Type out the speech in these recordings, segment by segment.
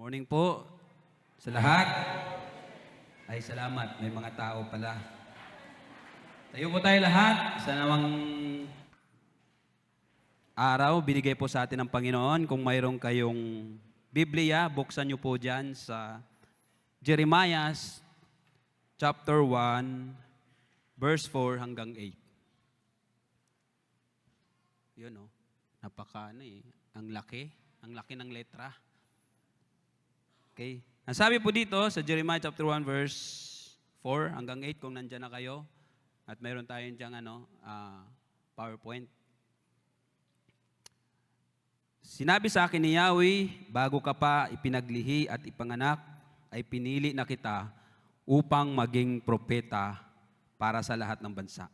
Morning po sa lahat. Ay salamat, may mga tao pala. Tayo po tayo lahat sa nawang araw, binigay po sa atin ng Panginoon. Kung mayroon kayong Biblia, buksan niyo po dyan sa Jeremiah chapter 1, verse 4 hanggang 8. Yun o, ang laki ng letra. Okay. Ang sabi po dito sa Jeremiah chapter 1 verse 4 hanggang 8 kung nandiyan na kayo at mayroon tayong diyang PowerPoint. Sinabi sa akin ni Yahweh, bago ka pa ipinaglihi at ipanganak, ay pinili na kita upang maging propeta para sa lahat ng bansa.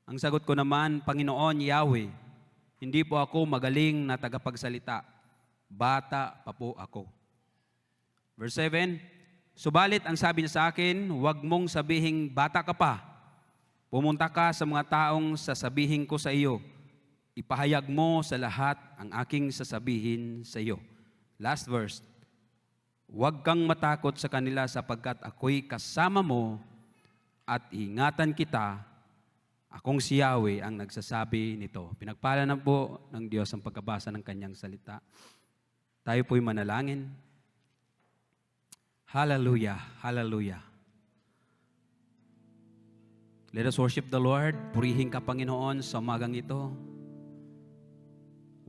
Ang sagot ko naman, Panginoon Yahweh, hindi po ako magaling na tagapagsalita. Bata pa po ako. Verse 7, subalit ang sabi niya sa akin, huwag mong sabihing bata ka pa. Pumunta ka sa mga taong sasabihin ko sa iyo. Ipahayag mo sa lahat ang aking sasabihin sa iyo. Last verse, huwag kang matakot sa kanila sapagkat ako'y kasama mo at ingatan kita. Akong si Yahweh ang nagsasabi nito. Pinagpala na po ng Diyos ang pagkabasa ng kanyang salita. Tayo po'y manalangin. Hallelujah, hallelujah. Let us worship the Lord. Purihin ka, Panginoon, sa umagang ito.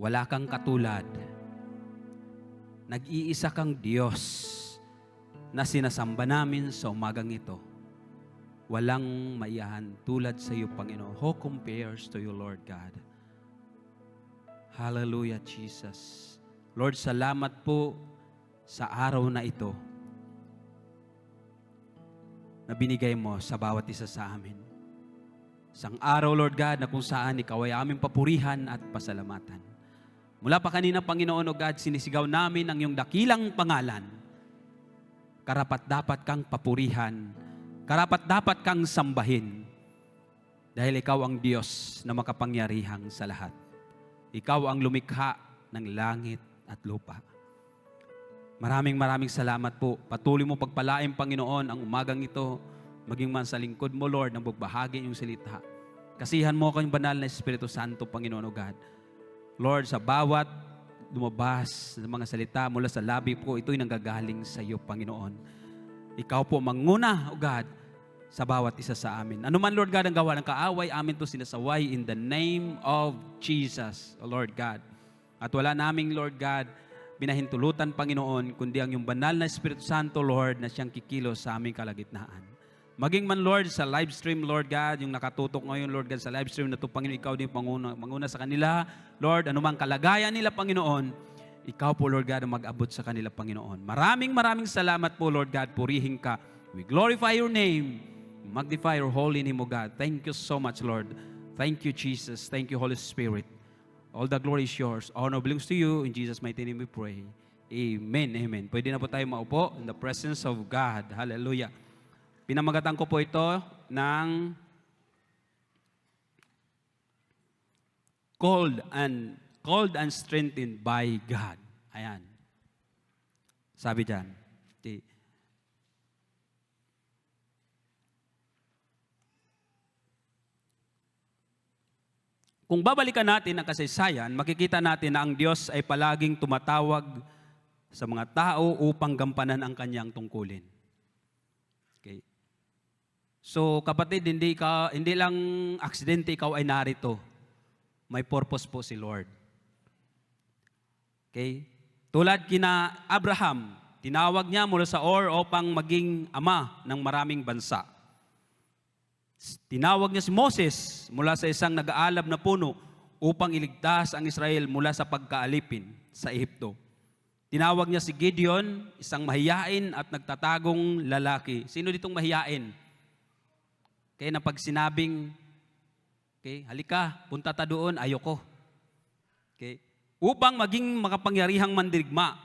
Wala kang katulad. Nag-iisa kang Diyos na sinasamba namin sa umagang ito. Walang maiyahan tulad sa iyo, Panginoon. Who compares to you, Lord God? Hallelujah, Jesus. Lord, salamat po sa araw na ito na binigay mo sa bawat isa sa amin. Isang araw, Lord God, na kung saan ikaw ay aming papurihan at pasalamatan. Mula pa kanina, Panginoon o God, sinisigaw namin ang iyong dakilang pangalan. Karapat-dapat kang papurihan. Karapat-dapat kang sambahin. Dahil ikaw ang Diyos na makapangyarihang sa lahat. Ikaw ang lumikha ng langit at lupa. Maraming salamat po. Patuloy mo pagpalain, Panginoon, ang umagang ito, maging man sa lingkod mo, Lord, na magbahagi yung salita. Kasihan mo kang banal na Espiritu Santo, Panginoon o God. Lord, sa bawat lumabas ng mga salita mula sa labi po, ito'y nanggagaling sa iyo, Panginoon. Ikaw po manguna, o God, sa bawat isa sa amin. Ano man, Lord God, ang gawa ng kaaway, amin to sinasaway in the name of Jesus, O Lord God. At wala naming, Lord God, pinahintulutan, Panginoon, kundi ang iyong banal na Espiritu Santo, Lord, na siyang kikilos sa aming kalagitnaan. Maging man, Lord, sa live stream, Lord God, yung nakatutok ngayon, Lord God, sa live stream na ito, Panginoon, ikaw din manguna sa kanila. Lord, anumang kalagayan nila, Panginoon, ikaw po, Lord God, ang mag-abot sa kanila, Panginoon. Maraming salamat po, Lord God, purihin ka. We glorify your name. Magnify your holy name, O God. Thank you so much, Lord. Thank you, Jesus. Thank you, Holy Spirit. All the glory is yours. Honor belongs to you. In Jesus' mighty name we pray. Amen. Amen. Pwede na po tayo maupo in the presence of God. Hallelujah. Pinamagatan ko po ito ng called and strengthened by God. Ayan. Sabi dyan. Kung babalikan natin ang kasaysayan, makikita natin na ang Diyos ay palaging tumatawag sa mga tao upang gampanan ang kanyang tungkulin. Okay. So kapatid, hindi lang aksidente ikaw ay narito. May purpose po si Lord. Okay? Tulad kina Abraham, tinawag niya mula sa Ur upang maging ama ng maraming bansa. Tinawag niya si Moses mula sa isang nag-aalab na puno upang iligtas ang Israel mula sa pagkaalipin sa Ehipto. Tinawag niya si Gideon, isang mahiyain at nagtatagong lalaki. Sino ditong mahiyain? Kaya na pag sinabing, halika, punta ta doon, ayoko. Okay? Upang maging makapangyarihang mandirigma.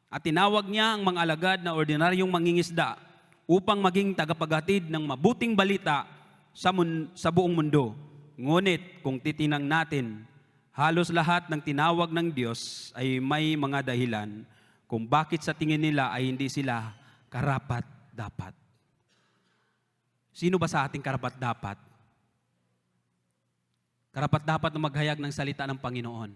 At tinawag niya ang mga alagad na ordinaryong mangingisda upang maging tagapaghatid ng mabuting balita sa buong mundo. Ngunit kung titinang natin, halos lahat ng tinawag ng Diyos ay may mga dahilan kung bakit sa tingin nila ay hindi sila karapat-dapat. Sino ba sa ating karapat-dapat? Karapat-dapat na maghayag ng salita ng Panginoon.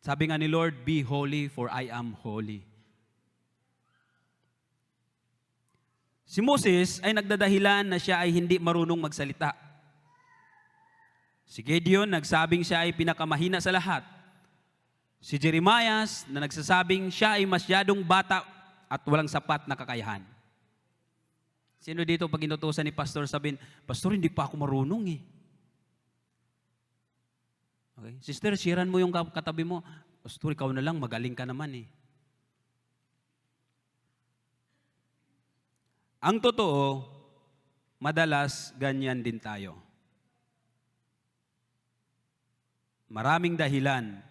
Sabi nga ni Lord, be holy for I am holy. Si Moses ay nagdadahilan na siya ay hindi marunong magsalita. Si Gideon nagsabing siya ay pinakamahina sa lahat. Si Jeremiah na nagsasabing siya ay masyadong bata at walang sapat na kakayahan. Sino dito pag inutusan ni Pastor sabihin, Pastor, hindi pa ako marunong eh. Okay? Sister, sharean mo yung katabi mo. Pastor, ikaw na lang, magaling ka naman eh. Ang totoo, madalas ganyan din tayo. Maraming dahilan,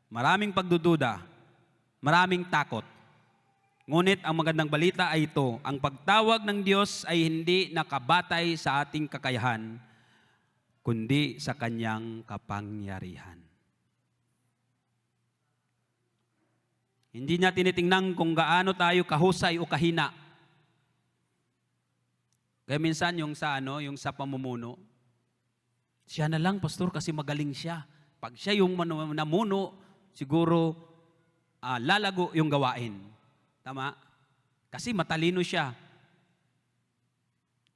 maraming pagdududa, maraming takot. Ngunit ang magandang balita ay ito, ang pagtawag ng Diyos ay hindi nakabatay sa ating kakayahan, kundi sa Kanyang kapangyarihan. Hindi niya tinitingnan kung gaano tayo kahusay o kahina. Kaya minsan yung sa pamumuno, siya na lang, Pastor, kasi magaling siya. Pag siya yung namuno, siguro lalago yung gawain. Tama? Kasi matalino siya.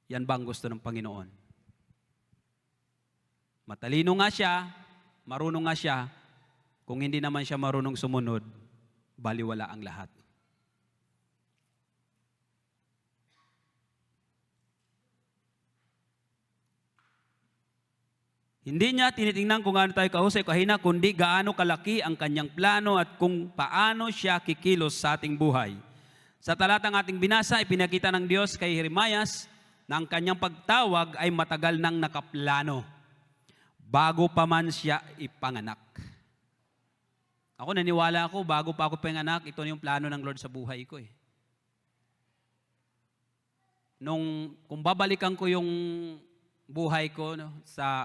Yan ba ang gusto ng Panginoon? Matalino nga siya, marunong nga siya, kung hindi naman siya marunong sumunod, baliwala ang lahat. Hindi niya tinitingnan kung gaano tayo kahusay o kahina, kundi gaano kalaki ang kanyang plano at kung paano siya kikilos sa ating buhay. Sa talatang ating binasa, ipinakita ng Diyos kay Jeremiah na ang kanyang pagtawag ay matagal nang nakaplano bago pa man siya ipanganak. Ako naniwala ako, bago pa ako panganak, ito na yung plano ng Lord sa buhay ko eh. Kung babalikan ko yung buhay ko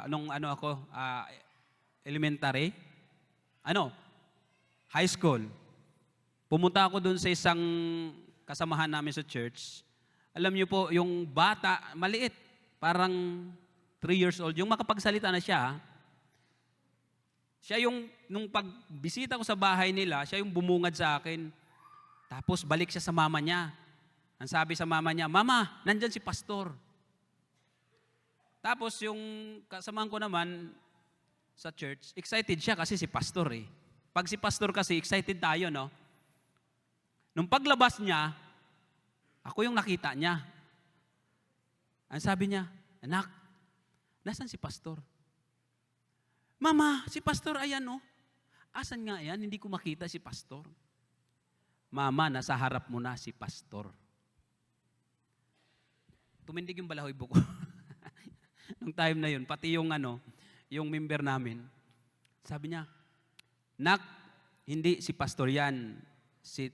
nung elementary, high school. Pumunta ako doon sa isang kasamahan namin sa church. Alam niyo po, yung bata, maliit, parang 3 years old, yung makapagsalita na siya, nung pagbisita ko sa bahay nila, siya yung bumungad sa akin. Tapos balik siya sa mama niya. Ang sabi sa mama niya, Mama, nandyan si Pastor. Tapos yung kasamahan ko naman sa church, excited siya kasi si Pastor eh. Pag si Pastor kasi, excited tayo, no? Nung paglabas niya, ako yung nakita niya. Ang sabi niya, Anak, nasan si Pastor? Mama, si Pastor ayan oh. Asan nga yan? Hindi ko makita si Pastor. Mama, nasa harap mo na si Pastor. Tumindig yung balahibo ko. Nung time na yun, pati yung member namin, sabi niya, Nak, hindi si Pastor yan, si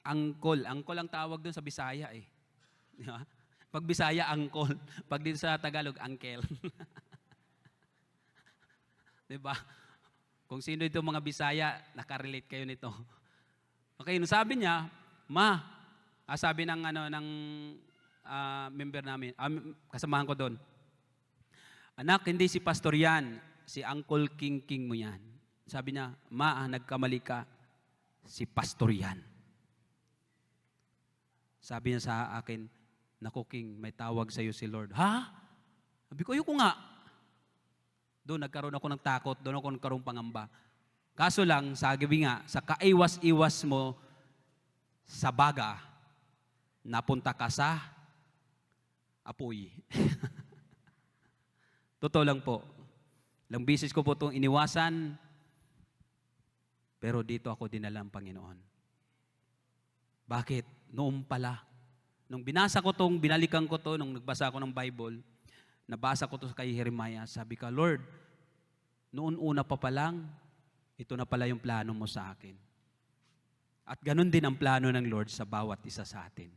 Uncle. Uncle ang tawag doon sa Bisaya eh. Pag Bisaya, Uncle. Pag din sa Tagalog, Uncle. Diba? Kung sino ito mga Bisaya, nakarelate kayo nito. Okay, nung sabi niya, sabi ng member namin, kasamahan ko doon, Anak, hindi si Pastor yan, si Uncle King mo yan. Sabi niya, nagkamali ka, si Pastor yan. Sabi niya sa akin, Naku King, may tawag sa iyo si Lord. Ha? Sabi ko, ayoko nga. Doon nagkaroon ako ng takot, doon ako nagkaroon pangamba. Kaso lang, sabi nga, sa kaiwas-iwas mo sa baga, napunta ka sa apoy. Totoo lang po. Ilang bisis ko po itong iniwasan, pero dito ako dinala ng Panginoon. Bakit? Noong pala. Nung binasa ko itong, binalikan ko ito, nung nagbasa ko ng Bible, nabasa ko ito kay Jeremiah, sabi ka, Lord, noon una pa lang, ito na pala yung plano mo sa akin. At ganun din ang plano ng Lord sa bawat isa sa atin.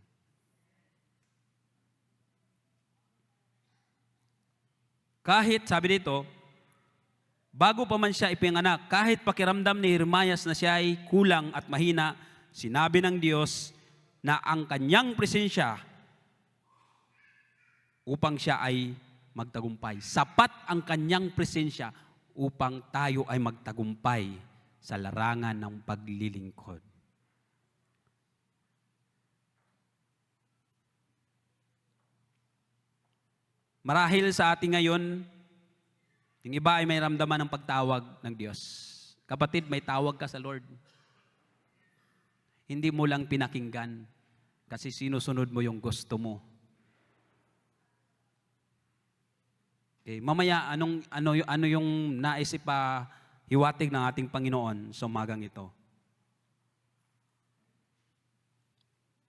Kahit, sabi dito, Bago pa man siya ipinganak, kahit pakiramdam ni Jeremias na siya ay kulang at mahina, sinabi ng Diyos na ang kanyang presensya upang siya ay magtagumpay. Sapat ang kanyang presensya upang tayo ay magtagumpay sa larangan ng paglilingkod. Marahil sa ating ngayon, yung iba ay may ramdaman ng pagtawag ng Diyos. Kapatid, may tawag ka sa Lord. Hindi mo lang pinakinggan kasi sinusunod mo yung gusto mo. Okay, mamaya, ano yung naisip pa hiwatig ng ating Panginoon sa umagang ito?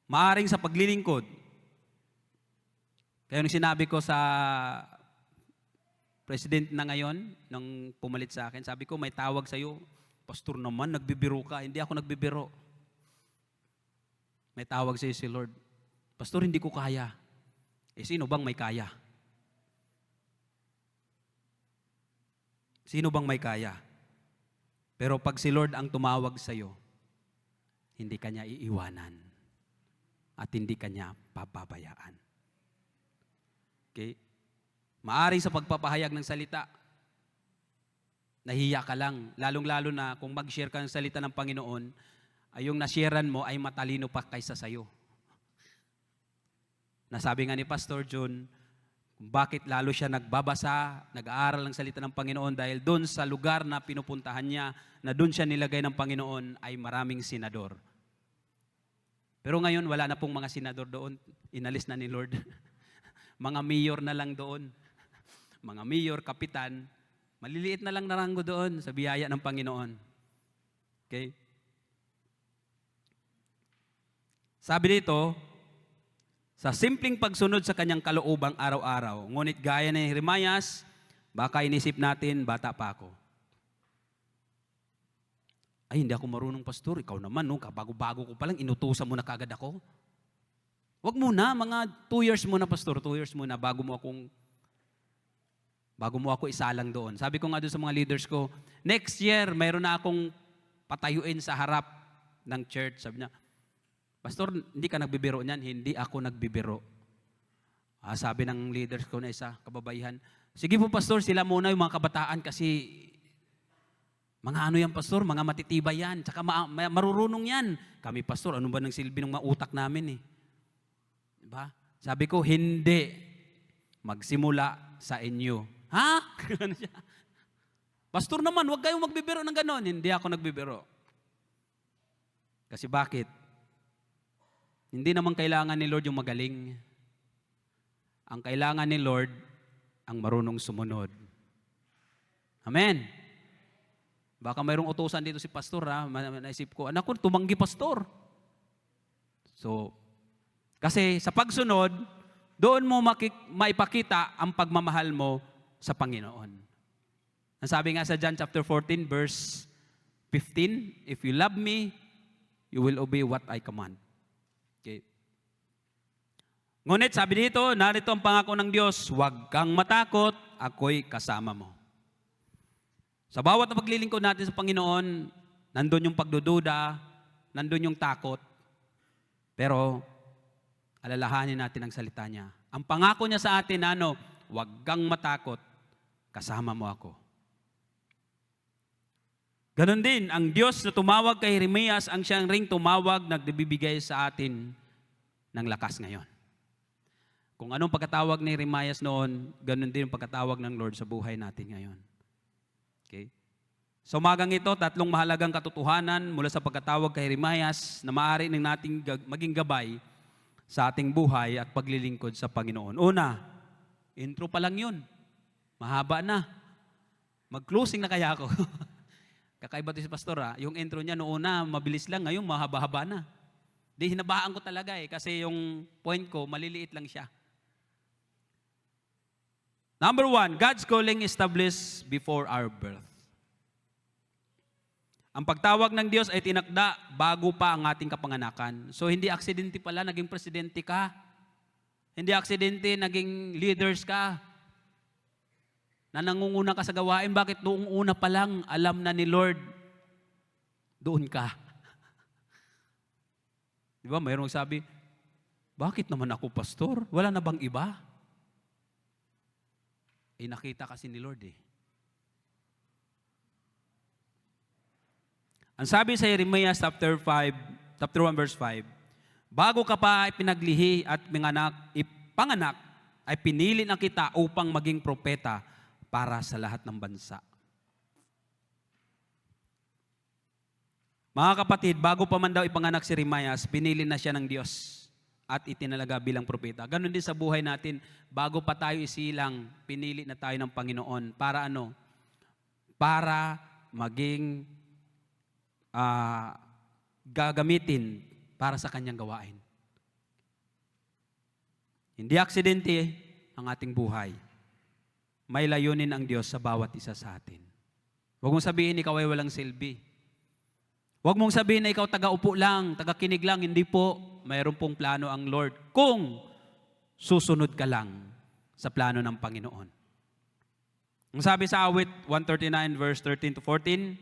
Maaring sa paglilingkod, kaya nung sinabi ko sa president na ngayon, nung pumalit sa akin, sabi ko, may tawag sa'yo. Pastor naman, nagbibiro ka. Hindi ako nagbibiro. May tawag sa'yo si Lord. Pastor, hindi ko kaya. Sino bang may kaya? Sino bang may kaya? Pero pag si Lord ang tumawag sa'yo, hindi kanya iiwanan at hindi kanya papabayaan. Okay? Maaring sa pagpapahayag ng salita, nahiya ka lang. Lalong-lalo na kung mag-share ka ng salita ng Panginoon, ay yung nasharean mo ay matalino pa kaysa sayo. Nasabi nga ni Pastor John, kung bakit lalo siya nagbabasa, nag-aaral ng salita ng Panginoon dahil doon sa lugar na pinupuntahan niya, na doon siya nilagay ng Panginoon, ay maraming senador. Pero ngayon, wala na pong mga senador doon. Inalis na ni Lord. Mga mayor na lang doon. Mga mayor, kapitan, maliliit na lang na ranggo doon sa biyaya ng Panginoon. Okay? Sabi dito, sa simpleng pagsunod sa kanyang kaloobang araw-araw, ngunit gaya ni Jeremias, baka inisip natin, bata pa ako. Ay, hindi ako marunong, pastor. Ikaw naman, no? Kabago-bago ko pa lang, inutusan mo na kagad ako. Wag muna, mga 2 years muna, pastor. 2 years muna, bago mo ako isalang doon. Sabi ko nga doon sa mga leaders ko, next year, mayroon na akong patayuin sa harap ng church. Sabi niya, pastor, hindi ka nagbibiro niyan. Hindi ako nagbibiro. Sabi ng leaders ko na isa, kababaihan, sige po, pastor, sila muna yung mga kabataan kasi mga ano yan, pastor, mga matitibay yan, tsaka marurunong yan. Kami, pastor, ano ba ng silbi ng mga utak namin eh? Diba? Sabi ko, hindi. Magsimula sa inyo. Ha? Pastor naman, huwag kayong magbibiro ng ganon. Hindi ako nagbibiro. Kasi bakit? Hindi naman kailangan ni Lord yung magaling. Ang kailangan ni Lord, ang marunong sumunod. Amen. Baka mayroong utusan dito si pastor, ha? Naisip ko, anak ko, tumanggi pastor. So, kasi sa pagsunod, doon mo maipakita ang pagmamahal mo sa Panginoon. Ang sabi nga sa John chapter 14, verse 15, if you love me, you will obey what I command. Okay. Ngunit sabi dito, narito ang pangako ng Diyos, huwag kang matakot, ako'y kasama mo. Sa bawat na paglilingkod natin sa Panginoon, nandun yung pagdududa, nandun yung takot, pero alalahanin natin ang salita niya. Ang pangako niya sa atin, huwag kang matakot, kasama mo ako. Ganon din, ang Diyos na tumawag kay Jeremias, ang siyang ring tumawag, nagbibigay sa atin ng lakas ngayon. Kung anong pagkatawag ni Jeremias noon, ganon din ang pagkatawag ng Lord sa buhay natin ngayon. Okay? Sa umagang ito, 3 mahalagang katotohanan mula sa pagkatawag kay Jeremias na maaari ng nating maging gabay sa ating buhay at paglilingkod sa Panginoon. Una, intro pa lang yun. Mahaba na. Mag-closing na kaya ako. Kakaiba ito si pastor, ha? Yung intro niya noon na, mabilis lang. Ngayon, mahaba-haba na. Di, hinabaan ko talaga kasi yung point ko, maliliit lang siya. Number 1, God's calling established before our birth. Ang pagtawag ng Diyos ay tinakda bago pa ang ating kapanganakan. So hindi aksidente pala naging presidente ka. Hindi aksidente naging leaders ka. na nangunguna ka sa gawain, bakit noong una pa lang alam na ni Lord, doon ka? Di ba, mayroong sabi, bakit naman ako pastor? Wala na bang iba? Nakita kasi ni Lord eh. Ang sabi sa Jeremiah chapter 1 verse 5, bago ka pa ipinaglihi at ipanganak, ay pinili na kita upang maging propeta para sa lahat ng bansa. Mga kapatid, bago pa man daw ipanganak si Jeremiah, pinili na siya ng Diyos at itinalaga bilang propeta. Ganon din sa buhay natin, bago pa tayo isilang, pinili na tayo ng Panginoon. Para ano? Para maging gagamitin para sa kanyang gawain. Hindi aksidente ang ating buhay. May layunin ang Diyos sa bawat isa sa atin. Huwag mong sabihin ikaw ay walang silbi. Huwag mong sabihin na ikaw taga-upo lang, taga-kinig lang. Hindi po, mayroon pong plano ang Lord kung susunod ka lang sa plano ng Panginoon. Ang sabi sa awit 139 verse 13 to 14,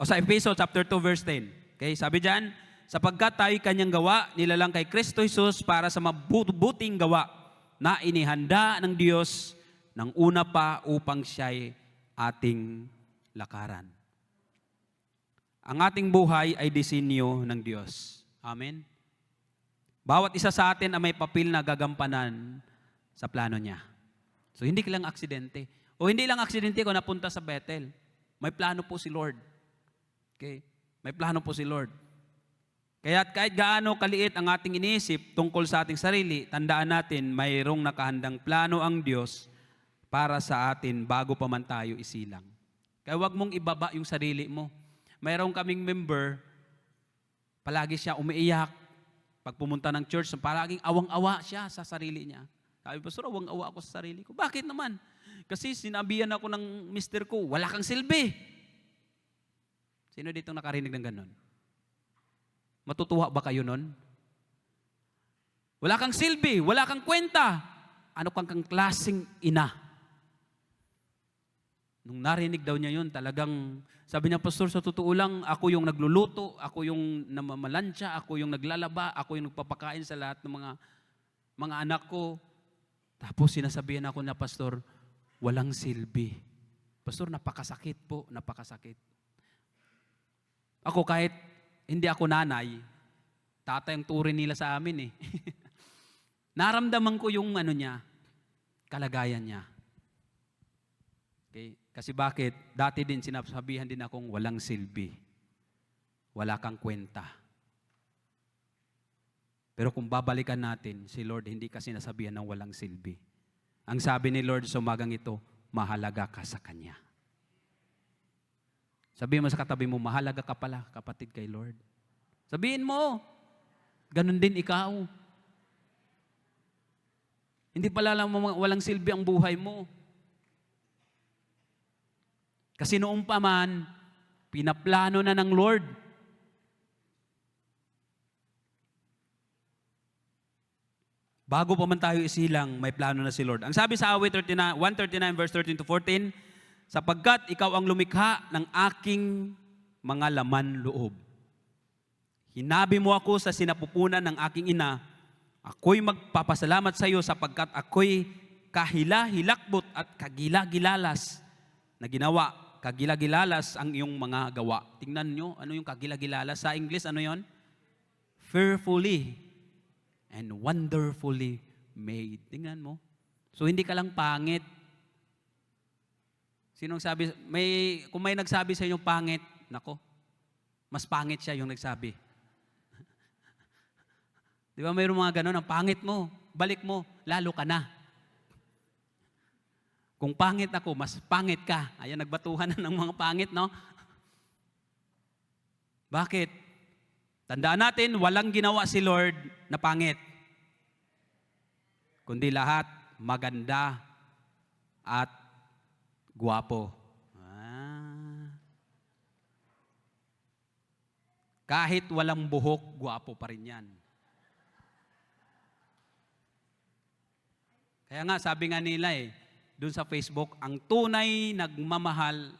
o sa Efeso chapter 2 verse 10. Okay, sabi diyan, sapagkat tayo kanyang gawa, nilalang kay Kristo Jesus para sa mabuting gawa na inihanda ng Diyos ng una pa upang siya'y ating lakaran. Ang ating buhay ay disenyo ng Diyos. Amen? Bawat isa sa atin ay may papel na gagampanan sa plano niya. So hindi lang aksidente. O hindi lang aksidente kung napunta sa Bethel. May plano po si Lord. Okay? May plano po si Lord. Kaya kahit gaano kaliit ang ating iniisip tungkol sa ating sarili, tandaan natin, mayroong nakahandang plano ang Diyos para sa atin bago pa man tayo isilang. Kaya huwag mong ibaba yung sarili mo. Mayroong kaming member, palagi siya umiiyak. Pag pumunta ng church, palaging awang-awa siya sa sarili niya. Sabi, Pastor, awang-awa ako sa sarili ko. Bakit naman? Kasi sinabihan ako ng mister ko, wala kang silbi. Sino dito nakarinig ng ganon? Matutuwa ba kayo nun? Wala kang silbi, wala kang kwenta. Ano kang klaseng ina? Nung narinig daw niya yun, talagang, sabi niya, Pastor, sa totoo lang, ako yung nagluluto, ako yung namamalansya, ako yung naglalaba, ako yung nagpapakain sa lahat ng mga anak ko. Tapos sinasabihan ako na, Pastor, walang silbi. Pastor, napakasakit po, napakasakit. Ako kahit hindi ako nanay, tatay ang turing nila sa amin eh. Naramdaman ko yung kalagayan niya. Okay? Kasi bakit? Dati din sinasabihan din akong walang silbi. Wala kang kwenta. Pero kung babalikan natin, si Lord hindi kasi nasabihan ng walang silbi. Ang sabi ni Lord sa umagang ito, mahalaga ka sa Kanya. Sabihin mo sa katabi mo, mahalaga ka pala, kapatid kay Lord. Sabihin mo, ganun din ikaw. Hindi pala lang walang silbi ang buhay mo. Kasi noong pa man, pinaplano na ng Lord. Bago pa man tayo isilang, may plano na si Lord. Ang sabi sa awit 139 verse 13 to 14, sapagkat ikaw ang lumikha ng aking mga laman loob. Hinabi mo ako sa sinapupunan ng aking ina, ako'y magpapasalamat sa iyo sapagkat ako'y kahila-hilakbot at kagila-gilalas na ginawa. Kagila-gilalas ang iyong mga gawa. Tingnan nyo, ano yung kagila-gilalas? Sa English, ano yon? Fearfully and wonderfully made. Tingnan mo. So, hindi ka lang pangit. Sinong sabi? Kung may nagsabi sa inyo pangit, nako, mas pangit siya yung nagsabi. Di ba mayroong mga ganun, ang pangit mo, balik mo, lalo ka na. Kung pangit ako, mas pangit ka. Ayan, nagbatuhan na ng mga pangit, no? Bakit? Tandaan natin, walang ginawa si Lord na pangit. Kundi lahat maganda at guwapo. Kahit walang buhok, guwapo pa rin yan. Kaya nga, sabi nga nila doon sa Facebook, ang tunay nagmamahal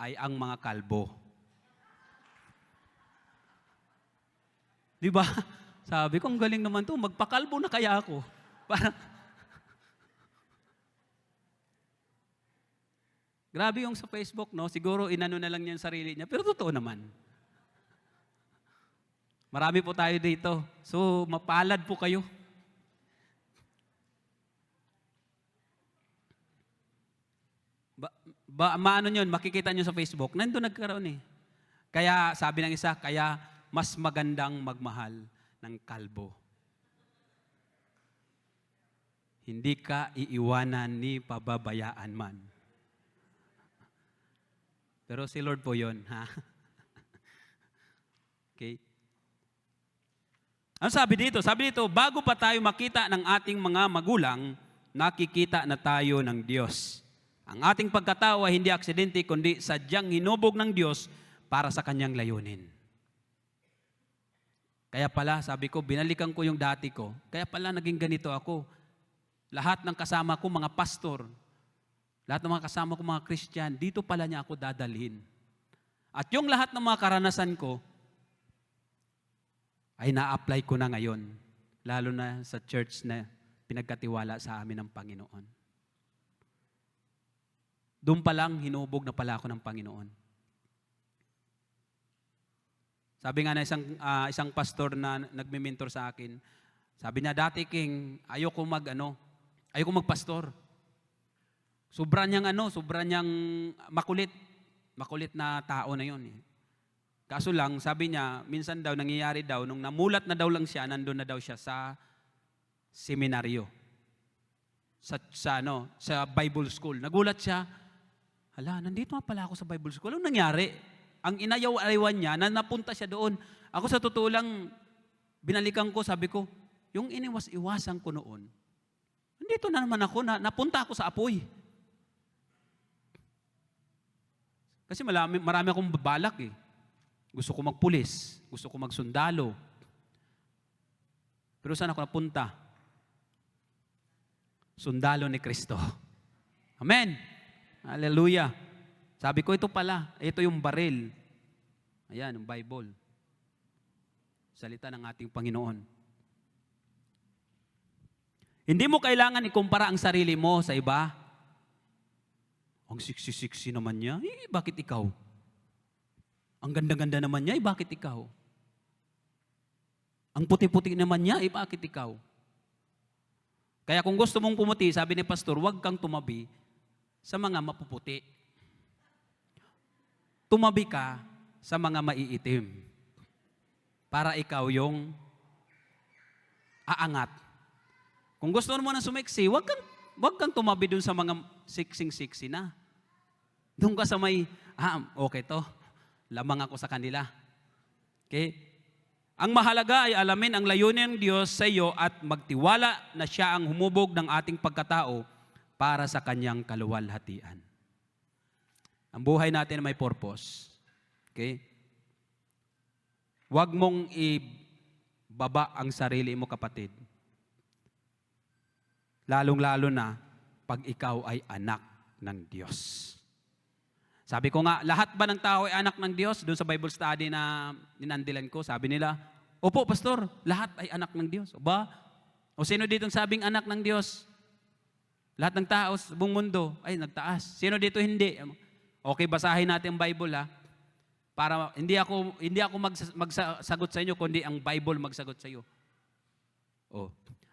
ay ang mga kalbo. Di ba? Sabi ko, ang galing naman to, magpakalbo na kaya ako. Para grabe yung sa Facebook, no? Siguro inano na lang niya yung sarili niya, pero totoo naman. Marami po tayo dito. So, mapalad po kayo. Maano yun, makikita nyo sa Facebook, nandun nagkaroon Kaya, sabi ng isa, kaya mas magandang magmahal ng kalbo. Hindi ka iiwanan ni pababayaan man. Pero si Lord po yun, ha? Okay? Ano sabi dito? Sabi dito, bago pa tayo makita ng ating mga magulang, nakikita na tayo ng Diyos. Ang ating pagkatao ay hindi aksidente, kundi sadyang hinubog ng Diyos para sa kanyang layunin. Kaya pala, sabi ko, binalikan ko yung dati ko. Kaya pala naging ganito ako. Lahat ng kasama ko, mga pastor, lahat ng mga kasama ko, mga Christian, dito pala niya ako dadalhin. At yung lahat ng mga karanasan ko, ay na-apply ko na ngayon. Lalo na sa church na pinagkatiwala sa amin ng Panginoon. Doon pa lang, hinubog na pala ako ng Panginoon. Sabi nga na isang pastor na nagme-mentor sa akin, sabi niya, dati King, ayoko magpastor. Sobra niyang makulit. Makulit na tao na yun. Kaso lang, sabi niya, minsan daw, nangyayari daw, nung namulat na daw lang siya, nandun na daw siya sa seminaryo. Sa Bible school. Nagulat siya, hala, nandito nga pala ako sa Bible school. Anong nangyari? Ang inayaw-ayawan niya, na napunta siya doon. Ako sa totoo lang, binalikan ko, sabi ko, yung iniwas-iwasan ko noon, nandito na naman ako, napunta ako sa apoy. Kasi marami akong babalak Gusto ko magpulis, gusto ko magsundalo. Pero saan ako napunta? Sundalo ni Kristo. Amen! Hallelujah! Sabi ko, ito pala, ito yung baril. Ayan, yung Bible. Salita ng ating Panginoon. Hindi mo kailangan ikumpara ang sarili mo sa iba. Ang siksi-siksi naman niya, bakit ikaw? Ang ganda-ganda naman niya, bakit ikaw? Ang puti-puti naman niya, bakit ikaw? Kaya kung gusto mong pumuti, sabi ni Pastor, huwag kang tumabi sa mga mapuputi. Tumabi ka sa mga maiitim. Para ikaw yung aangat. Kung gusto mo na sumiksi, huwag kang tumabi dun sa mga siksing-siksi na. Doon ka sa may, okay to. Lamang ako sa kanila. Okay? Ang mahalaga ay alamin ang layunin ng Diyos sa iyo at magtiwala na siya ang humubog ng ating pagkatao para sa kanyang kaluwalhatian. Ang buhay natin may purpose. Okay? Huwag mong ibaba ang sarili mo, kapatid. Lalong-lalo na pag ikaw ay anak ng Diyos. Sabi ko nga, lahat ba ng tao ay anak ng Diyos? Doon sa Bible study na ninandilan ko, sabi nila, opo, pastor, lahat ay anak ng Diyos. O sino dito sabing anak ng Diyos? Lahat ng tao sa buong mundo ay nagtaas. Sino dito hindi? Okay, basahin natin ang Bible para hindi ako magsagot sa inyo, kundi ang Bible magsagot sa iyo.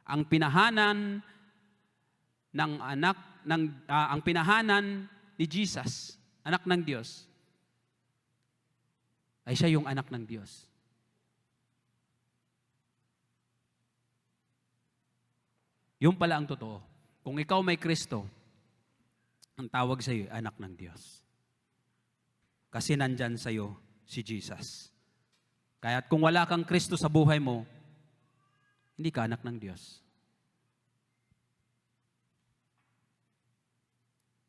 Ang pinahanan ang pinahanan ni Jesus, anak ng Diyos, ay siya yung anak ng Diyos. Yung pala ang totoo. Kung ikaw may Kristo, ang tawag sa iyo ay anak ng Diyos. Kasi nandyan sa iyo si Jesus. Kaya kung wala kang Kristo sa buhay mo, hindi ka anak ng Diyos.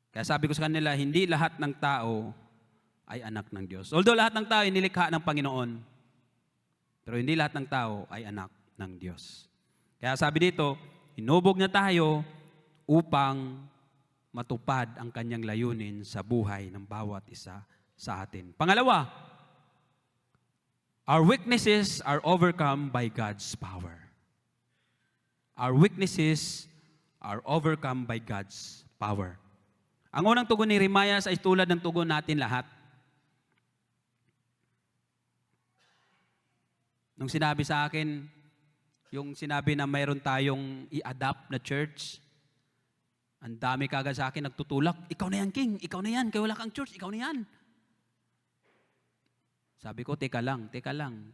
Kaya sabi ko sa kanila, hindi lahat ng tao ay anak ng Diyos. Although lahat ng tao ay nilikha ng Panginoon, pero hindi lahat ng tao ay anak ng Diyos. Kaya sabi dito, hinubog niya tayo upang matupad ang kanyang layunin sa buhay ng bawat isa sa atin. Pangalawa, our weaknesses are overcome by God's power. Our weaknesses are overcome by God's power. Ang unang tugon ni Jeremias ay tulad ng tugon natin lahat. Nung sinabi sa akin, yung sinabi na mayroon tayong i-adapt na church, ang dami kagad sa akin nagtutulak, ikaw na yan, King, ikaw na yan, kaya wala kang church, ikaw na yan. Sabi ko, teka lang,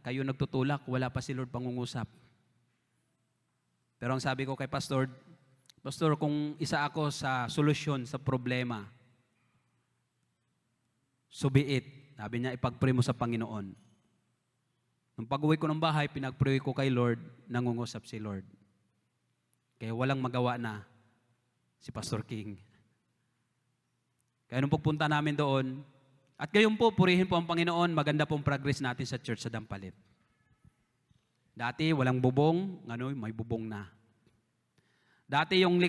kayo nagtutulak, wala pa si Lord pangungusap. Pero ang sabi ko kay Pastor, kung isa ako sa solusyon sa problema, so be it. Sabi niya, ipag-pray mo sa Panginoon. Nung pag-uwi ko ng bahay, pinag-pray ko kay Lord, nangungusap si Lord. Kaya walang magawa na si Pastor King. Kaya nung pagpunta namin doon, at gayon po, purihin po ang Panginoon, maganda pong progress natin sa church sa Dampalit. Dati, walang bubong, may bubong na. Dati yung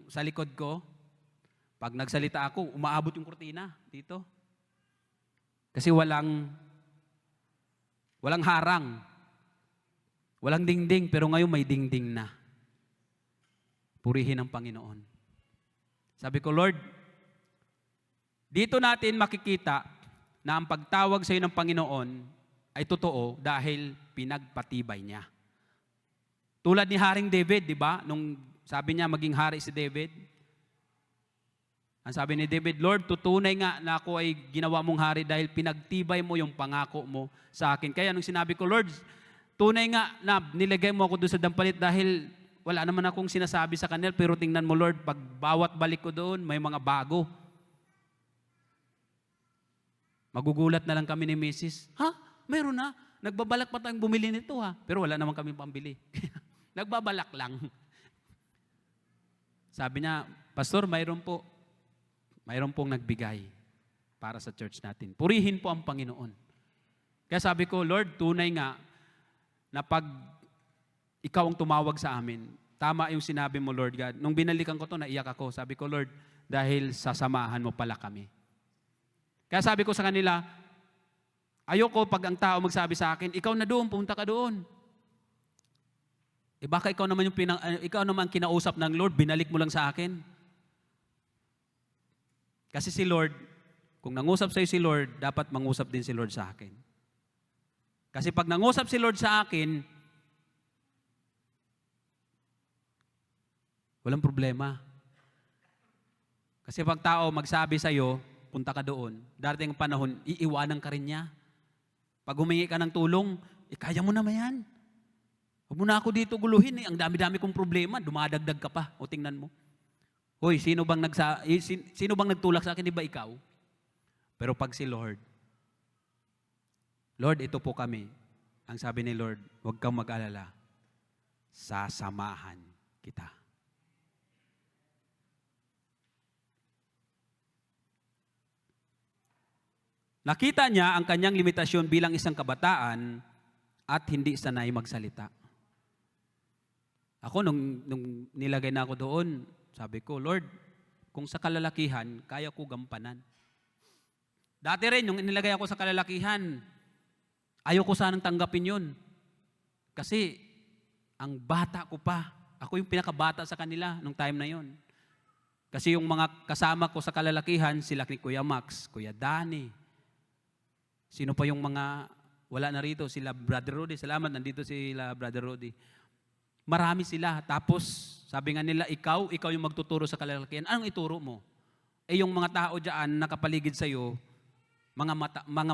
sa likod ko, pag nagsalita ako, umaabot yung kurtina dito. Kasi walang harang. Walang dingding, pero ngayon may dingding na. Purihin ang Panginoon. Sabi ko, Lord, dito natin makikita na ang pagtawag sa iyo ng Panginoon ay totoo dahil pinagpatibay niya. Tulad ni Haring David, di ba? Nung sabi niya maging hari si David, ang sabi ni David, Lord, tutunay nga na ako ay ginawa mong hari dahil pinagtibay mo yung pangako mo sa akin. Kaya nung sinabi ko, Lord, tunay nga na nilagay mo ako doon sa Dampalit dahil wala naman akong sinasabi sa kanila, pero tingnan mo, Lord, pag bawat balik ko doon, may mga bago. Magugulat na lang kami ni Mrs. Ha? Meron na. Nagbabalak pa tayong bumili nito ha. Pero wala naman kami pambili. Nagbabalak lang. Sabi niya, Pastor, mayroon pong nagbigay para sa church natin. Purihin po ang Panginoon. Kaya sabi ko, Lord, tunay nga na pag ikaw ang tumawag sa amin, tama yung sinabi mo, Lord God. Nung binalikan ko to, naiyak ako. Sabi ko, Lord, dahil sasamahan mo pala kami. Kaya sabi ko sa kanila, ayoko pag ang tao magsabi sa akin, ikaw na doon, pumunta ka doon. Baka ikaw naman ikaw naman kinausap ng Lord, binalik mo lang sa akin. Kasi si Lord, kung nangusap sa'yo si Lord, dapat mangusap din si Lord sa akin. Kasi pag nangusap si Lord sa akin, walang problema. Kasi pag tao magsabi sa'yo, punta ka doon, darating ang panahon, iiwanan ka rin niya. Pag humingi ka ng tulong, kaya mo naman yan. Huwag mo na ako dito guluhin. Ang dami-dami kong problema, dumadagdag ka pa. O tingnan mo. Hoy, sino bang nagtulak sa akin? Di ba ikaw? Pero pag si Lord, Lord, ito po kami. Ang sabi ni Lord, huwag kang mag-alala. Sasamahan kita. Nakita niya ang kanyang limitasyon bilang isang kabataan at hindi sanay magsalita. Ako, nung nilagay na ako doon, sabi ko, Lord, kung sa kalalakihan, kaya ko gampanan. Dati rin, nung nilagay ako sa kalalakihan, ayaw ko sanang tanggapin yun. Kasi, ang bata ko pa. Ako yung pinakabata sa kanila nung time na yun. Kasi yung mga kasama ko sa kalalakihan, sila ni Kuya Max, Kuya Danny, sino pa yung mga wala na rito? Sila Brother Rudy. Salamat, nandito sila Brother Rudy. Marami sila. Tapos, sabi nga nila, ikaw yung magtuturo sa kalalakihan. Anong ituro mo? Yung mga tao dyan, nakapaligid sa'yo, mga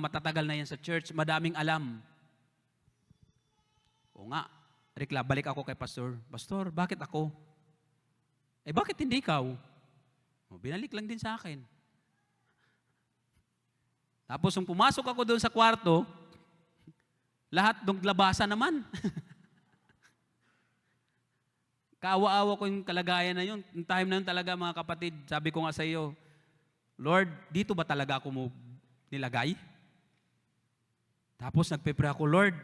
matatagal na yan sa church, madaming alam. O nga, balik ako kay Pastor. Pastor, bakit ako? Bakit hindi ikaw? Binalik lang din sa akin. Tapos, nung pumasok ako doon sa kwarto, lahat ng labasan naman. Kaawa-awa ko yung kalagayan na yun. Yung time na yun talaga, mga kapatid, sabi ko nga sa iyo, Lord, dito ba talaga ako mo nilagay? Tapos nagpe-pray ako, Lord,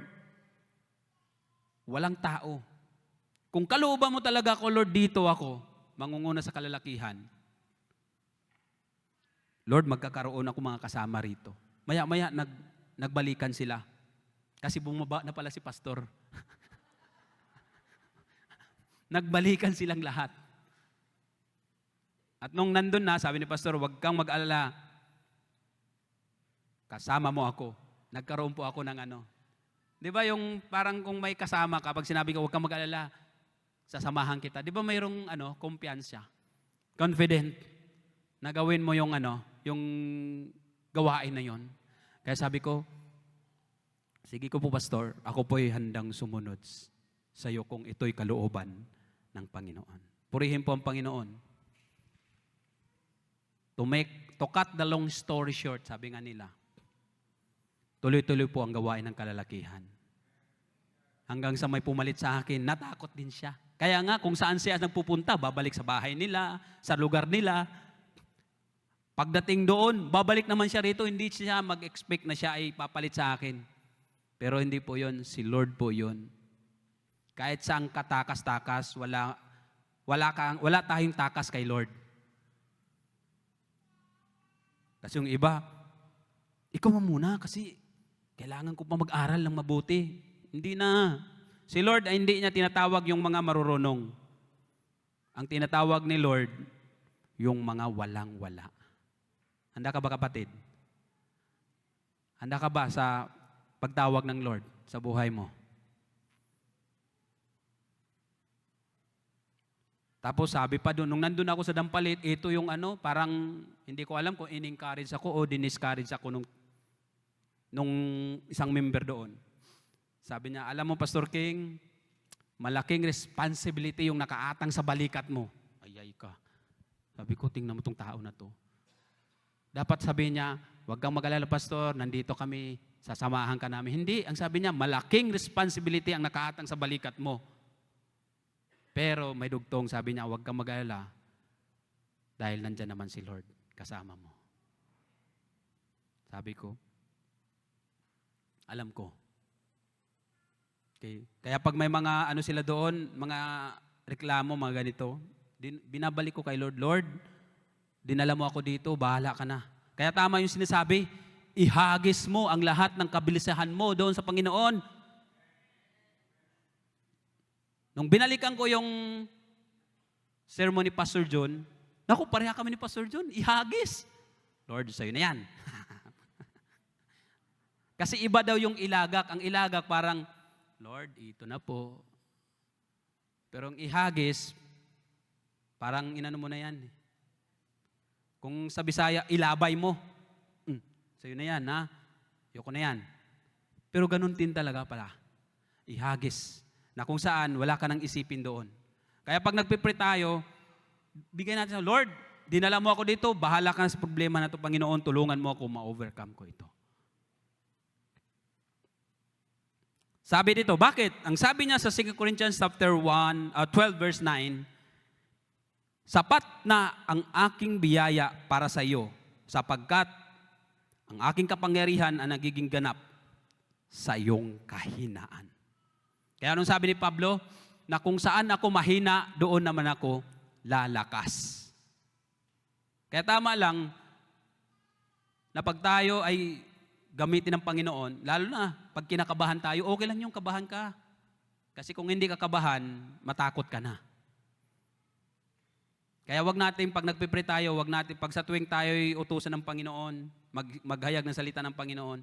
walang tao, Kung kalooban mo talaga ako, Lord, dito ako, mangunguna sa kalalakihan. Lord, magkakaroon ako mga kasama rito. Maya-maya, nagbalikan sila. Kasi bumaba na pala si pastor. Nagbalikan silang lahat. At nung nandun na, sabi ni pastor, huwag kang mag-alala. Kasama mo ako. Nagkaroon po ako ng ano. Di ba yung parang kung may kasama ka, pag sinabi ko, huwag kang mag-alala, sasamahan kita. Di ba mayroong kumpiyansya? Confident na gawin mo yung yung gawain na yon. Kaya sabi ko, sige ko po pastor, ako po'y handang sumunod sa iyo kung ito'y kalooban ng Panginoon. Purihin po ang Panginoon. To cut the long story short, sabi nga nila, tuloy-tuloy po ang gawain ng kalalakihan. Hanggang sa may pumalit sa akin, natakot din siya. Kaya nga, kung saan siya nagpupunta, babalik sa bahay nila, sa lugar nila. Pagdating doon, babalik naman siya rito, hindi siya mag-expect na siya ay papalit sa akin. Pero hindi po yun, si Lord po yun. Kahit saang katakas-takas, wala tayong takas kay Lord. Kasi yung iba, ikaw muna kasi kailangan ko pa mag-aral ng mabuti. Hindi na. Si Lord ay hindi niya tinatawag yung mga marurunong. Ang tinatawag ni Lord, yung mga walang-wala. Handa ka ba kapatid? Handa ka ba sa pagtawag ng Lord sa buhay mo? Tapos sabi pa doon, nung nandun ako sa Dampalit, ito yung parang hindi ko alam kung in-encourage ako o diniscourage ako nung isang member doon. Sabi niya, alam mo Pastor King, malaking responsibility yung nakaatang sa balikat mo. Ayay ka. Sabi ko, tingnan mo tong tao na to. Dapat sabihin niya, huwag kang mag-alala Pastor, nandito kami, sasamahan ka namin. Hindi, ang sabi niya, malaking responsibility ang nakaatang sa balikat mo. Pero may dugtong, sabi niya, huwag kang mag-alala dahil nandyan naman si Lord kasama mo. Sabi ko, alam ko. Okay. Kaya pag may mga sila doon, mga reklamo, mga ganito, binabalik ko kay Lord, Lord, dinala mo ako dito, bahala ka na. Kaya tama yung sinasabi, ihagis mo ang lahat ng kabilisahan mo doon sa Panginoon. Nung binalikan ko yung sermon ni Pastor John, naku, pareha kami ni Pastor John, ihagis. Lord, sa'yo na yan. Kasi iba daw yung ilagak. Ang ilagak parang, Lord, ito na po. Pero ang ihagis, parang inano mo na yan. Kung sa Bisaya, ilabay mo. Sa'yo na yan, ha? Yoko na yan. Pero ganun din talaga pala. Ihagis. Na kung saan, wala ka nang isipin doon. Kaya pag nagpipray tayo, bigyan natin sa Lord, dinala mo ako dito, bahala ka sa problema na ito, Panginoon, tulungan mo ako ma-overcome ko ito. Sabi dito, bakit? Ang sabi niya sa 2 Corinthians chapter 12 verse 9, sapat na ang aking biyaya para sa iyo, sapagkat ang aking kapangyarihan ang nagiging ganap sa iyong kahinaan. Kaya anong sabi ni Pablo? Na kung saan ako mahina, doon naman ako lalakas. Kaya tama lang na pag tayo ay gamitin ng Panginoon, lalo na pag kinakabahan tayo, okay lang yung kabahan ka. Kasi kung hindi ka kabahan, matakot ka na. Kaya wag natin, pag nagpipray tayo, wag natin, pag sa tuwing tayo ay utusan ng Panginoon, maghayag ng salita ng Panginoon,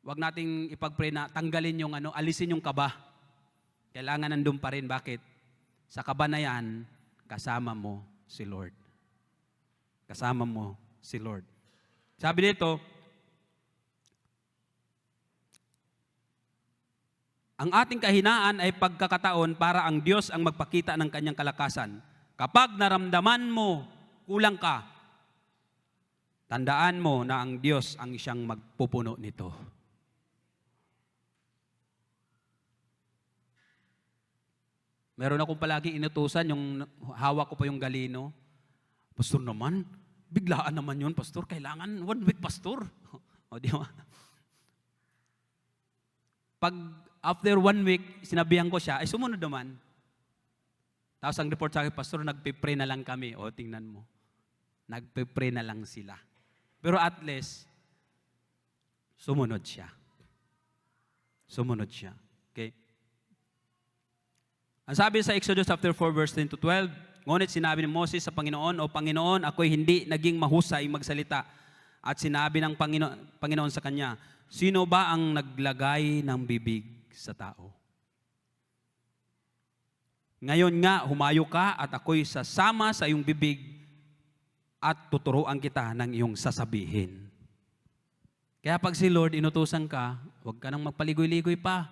wag nating ipag-pray na tanggalin yung alisin yung kaba. Kailangan nandun pa rin. Bakit? Sa kaba na yan, kasama mo si Lord. Kasama mo si Lord. Sabi dito, ang ating kahinaan ay pagkakataon para ang Diyos ang magpakita ng kanyang kalakasan. Kapag naramdaman mo, kulang ka, tandaan mo na ang Diyos ang siyang magpupuno nito. Meron akong palagi inutusan, yung hawak ko pa yung galino. Pastor naman, biglaan naman yun, Pastor. Kailangan 1 week, Pastor. O, di ba? Pag after 1 week, sinabihan ko siya, ay sumunod naman. Tapos ang report sa akin, Pastor, nagpipray na lang kami. O, tingnan mo. Nagpipray na lang sila. Pero at least, sumunod siya. Sumunod siya. Okay? Ang sabi sa Exodus chapter 4, verse 10 to 12, ngunit sinabi ni Moses sa Panginoon, O Panginoon, ako'y hindi naging mahusay magsalita. At sinabi ng Panginoon sa kanya, sino ba ang naglagay ng bibig sa tao? Ngayon nga, humayo ka at ako'y sasama sa iyong bibig at tuturuan kita ng iyong sasabihin. Kaya pag si Lord inutusan ka, huwag ka nang magpaligoy-ligoy pa.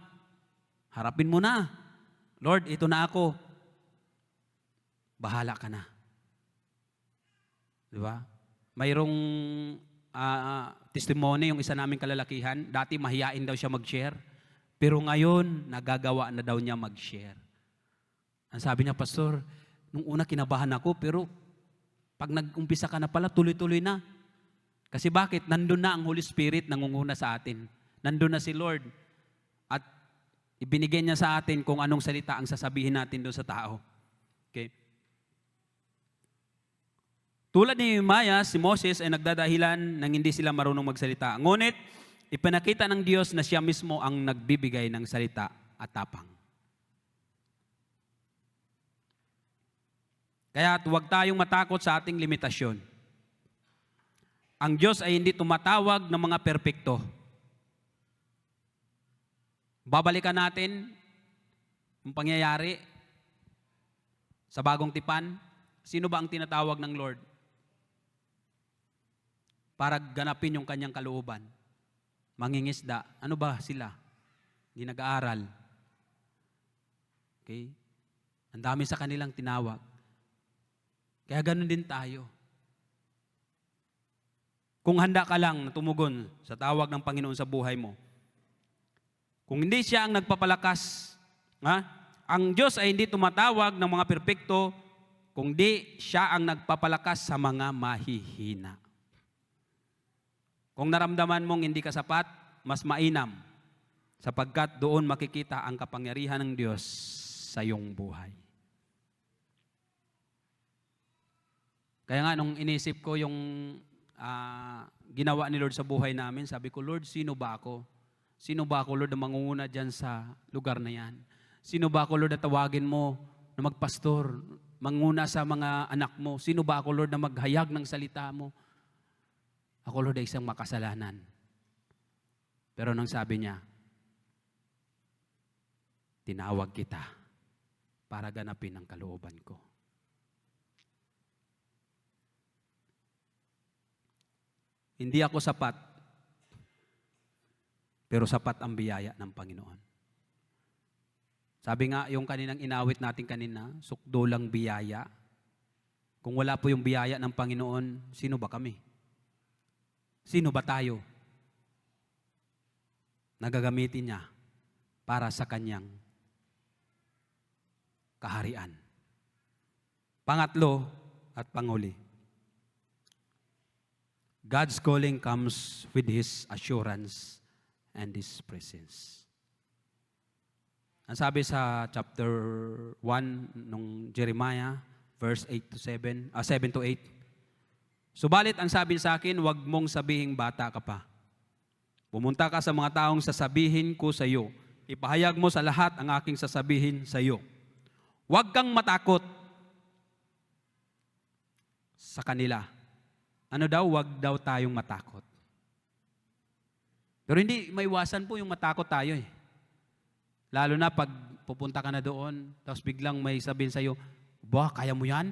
Harapin mo na. Lord, ito na ako. Bahala ka na. Di ba? Mayroong testimony yung isa naming kalalakihan. Dati mahiyain daw siya mag-share. Pero ngayon, nagagawa na daw niya mag-share. Ang sabi niya, Pastor, nung una kinabahan ako, pero pag nag-umpisa ka na pala, tuloy-tuloy na. Kasi bakit? Nandun na ang Holy Spirit nangunguna sa atin. Nandun na si Lord. At ibinigay niya sa atin kung anong salita ang sasabihin natin doon sa tao. Okay? Tulad ni Maya, si Moses ay nagdadahilan nang hindi sila marunong magsalita. Ngunit, ipinakita ng Diyos na siya mismo ang nagbibigay ng salita at tapang. Kaya huwag tayong matakot sa ating limitasyon. Ang Diyos ay hindi tumatawag ng mga perpekto. Babalikan natin ang pangyayari sa bagong tipan. Sino ba ang tinatawag ng Lord para ganapin yung kanyang kalooban? Mangingisda. Ano ba sila? Hindi nag-aaral. Okay? Ang dami sa kanilang tinawag. Kaya ganun din tayo. Kung handa ka lang na tumugon sa tawag ng Panginoon sa buhay mo, kung hindi siya ang nagpapalakas, ang Diyos ay hindi tumatawag ng mga perpekto, kundi siya ang nagpapalakas sa mga mahihina. Kung naramdaman mong hindi ka sapat, mas mainam, sapagkat doon makikita ang kapangyarihan ng Diyos sa iyong buhay. Kaya nga, nung inisip ko yung ginawa ni Lord sa buhay namin, sabi ko, Lord, sino ba ako? Sino ba ako, Lord, na mangunguna dyan sa lugar na yan? Sino ba ako, Lord, na tawagin mo na magpastor, manguna sa mga anak mo? Sino ba ako, Lord, na maghayag ng salita mo? Ako, Lord, ay isang makasalanan. Pero nang sabi niya, tinawag kita para ganapin ang kalooban ko. Hindi ako sapat, pero sapat ang biyaya ng Panginoon. Sabi nga, yung kaninang inawit natin kanina, sukdo lang biyaya. Kung wala po yung biyaya ng Panginoon, sino ba kami? Sino ba tayo? Nagagamitin niya para sa kanyang kaharian. Pangatlo at panghuli, God's calling comes with His assurance and His presence. Ang sabi sa chapter 1 nung Jeremiah, verse 7 to 8, subalit ang sabi sa akin, huwag mong sabihing bata ka pa. Pumunta ka sa mga taong sasabihin ko sa iyo. Ipahayag mo sa lahat ang aking sasabihin sa iyo. Huwag kang matakot sa kanila. Ano daw? Huwag daw tayong matakot. Pero hindi maiwasan po yung matakot tayo eh. Lalo na pag pupunta ka na doon, tapos biglang may sabihin sa'yo, ba, kaya mo yan?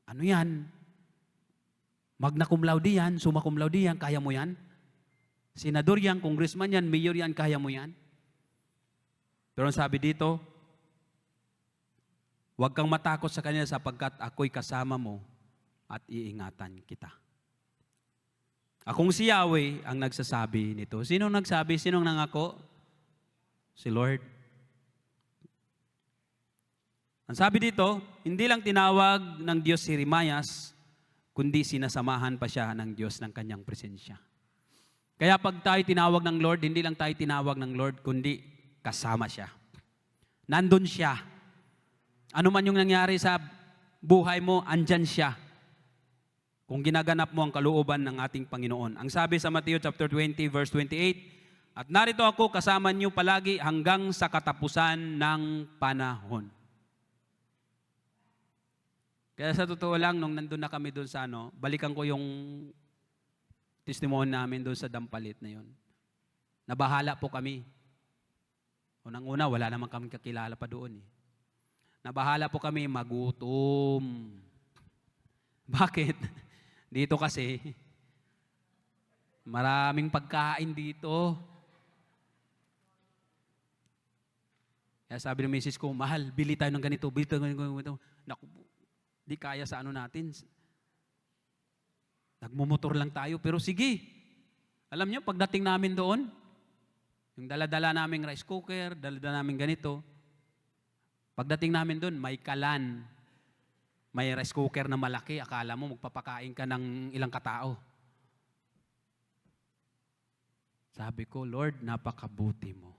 Ano yan? Magna cum laude yan, summa cum laude yan, kaya mo yan? Senador yan, congressman yan, mayor yan, kaya mo yan? Pero ang sabi dito, huwag kang matakot sa kanila sapagkat ako'y kasama mo at iingatan kita. Akong si Yahweh ang nagsasabi nito. Sinong nagsabi? Sinong nangako? Si Lord. Ang sabi dito, hindi lang tinawag ng Diyos si Jeremias, kundi sinasamahan pa siya ng Diyos ng kanyang presensya. Kaya pag tayo tinawag ng Lord, hindi lang tayo tinawag ng Lord, kundi kasama siya. Nandun siya. Ano man yung nangyari sa buhay mo, andyan siya. Kung ginaganap mo ang kalooban ng ating Panginoon. Ang sabi sa Matthew chapter 20 verse 28, at narito ako kasama niyo palagi hanggang sa katapusan ng panahon. Kaya sa totoo lang, nung nandun na kami doon sa balikan ko yung testimony namin doon sa Dampalit na yun. Nabahala po kami. Unang-una, wala naman kami kakilala pa doon eh. Nabahala po kami magutom. Bakit? Dito kasi, maraming pagkain dito. Kaya sabi ng misis ko, mahal, bili tayo ng ganito, bili tayo ng ganito. Naku, di kaya sa natin. Nagmumotor lang tayo, pero sige. Alam niyo, pagdating namin doon, yung dala-dala naming rice cooker, dala-dala namin ganito, pagdating namin doon, may kalan. May rice cooker na malaki, akala mo magpapakain ka ng ilang katao. Sabi ko, Lord, napakabuti mo.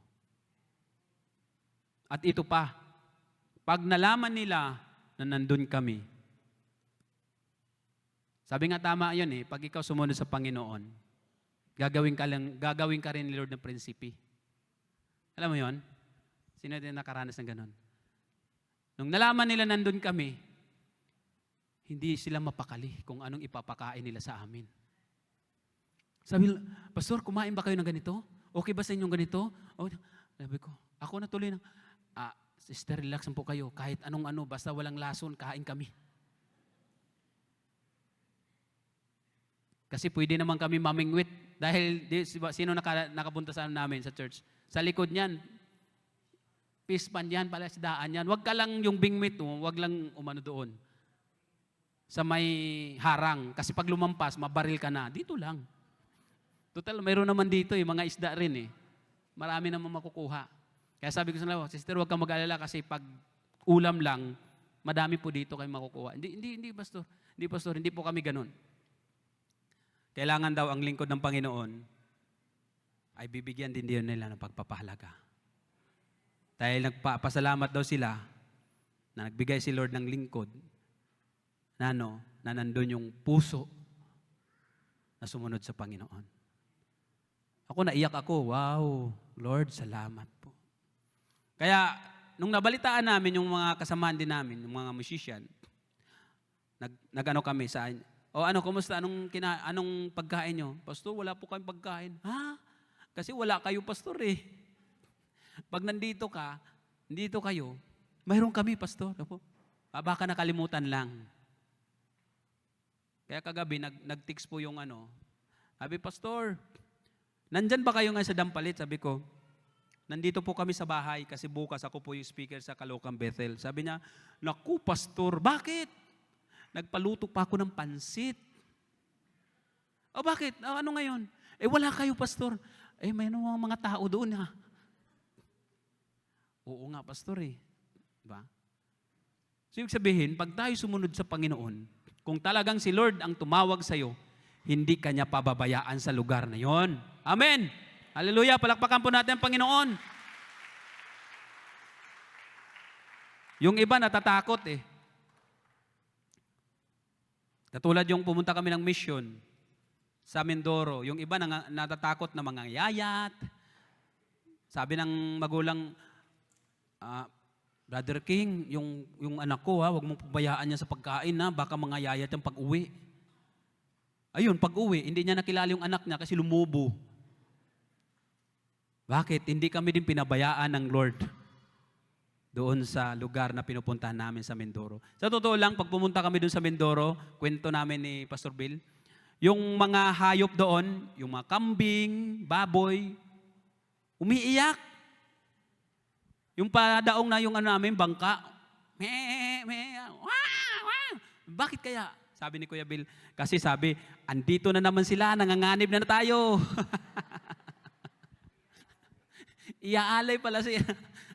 At ito pa, pag nalaman nila na nandun kami, sabi nga tama yun pag ikaw sumunod sa Panginoon, gagawin ka rin ni Lord ng prinsipi. Alam mo yun? Sino din nakaranas ng ganon? Nung nalaman nila nandun kami, hindi sila mapakali kung anong ipapakain nila sa amin. Sabi, Pastor, kumain ba kayo ng ganito? Okay ba sa inyong ganito? Oh, sabi ko, ako na tuloy sister, relax po kayo. Kahit anong basta walang lason, kain kami. Kasi pwede naman kami mamingwit. Dahil sino nakapunta sa namin sa church? Sa likod niyan, pispan yan, palasdaan yan. Wag ka lang yung bingwit, wag lang umano doon. Sa may harang. Kasi pag lumampas, mabaril ka na. Dito lang. Total, mayroon naman dito mga isda rin Marami naman makukuha. Kaya sabi ko sa nila, sister, huwag kang mag-alala kasi pag ulam lang, madami po dito kayo makukuha. Hindi, pastor. Hindi, pastor. Hindi po kami ganun. Kailangan daw ang lingkod ng Panginoon ay bibigyan din nila ng pagpapahalaga. Dahil nagpapasalamat daw sila na nagbigay si Lord ng lingkod na nandun yung puso na sumunod sa Panginoon. Ako naiyak ako, wow, Lord, salamat po. Kaya, nung nabalitaan namin yung mga kasamaan din namin, yung mga musician, nag-ano kami sa kumusta? Anong pagkain nyo? Pastor, wala po kayong pagkain. Ha? Kasi wala kayo, pastor Pag nandito kayo, mayroon kami, pastor. Baka nakalimutan lang. Kaya kagabi, nag-text po yung sabi, Pastor, nandyan ba kayo ngayon sa Dampalit? Sabi ko, nandito po kami sa bahay kasi bukas ako po yung speaker sa Caloocan Bethel. Sabi niya, naku, Pastor, bakit? Nagpaluto pa ako ng pansit. Bakit? Ano ngayon? Wala kayo, Pastor. May mga tao doon Oo nga, Pastor Diba? So, yung sabihin, pag tayo sumunod sa Panginoon, kung talagang si Lord ang tumawag sa iyo, hindi kanya pababayaan sa lugar na yon. Amen! Hallelujah! Palakpakan po natin ang Panginoon. Yung iba natatakot Katulad yung pumunta kami ng mission sa Mindoro. Yung iba natatakot na mga yayat. Sabi ng magulang, Brother King, yung anak ko wag mong pabayaan niya sa pagkain baka mga yayat yung pag-uwi. Ayun, pag-uwi, hindi niya nakilala yung anak niya kasi lumubo. Bakit? Hindi kami din pinabayaan ng Lord doon sa lugar na pinupuntahan namin sa Mindoro. Sa totoo lang, pag pumunta kami doon sa Mindoro, kwento namin ni Pastor Bill, yung mga hayop doon, yung mga kambing, baboy, umiiyak. Yung padaong na yung namin, bangka, bakit kaya? Sabi ni Kuya Bill, kasi sabi, andito na naman sila, nanganganib na tayo. Iaalay pala siya.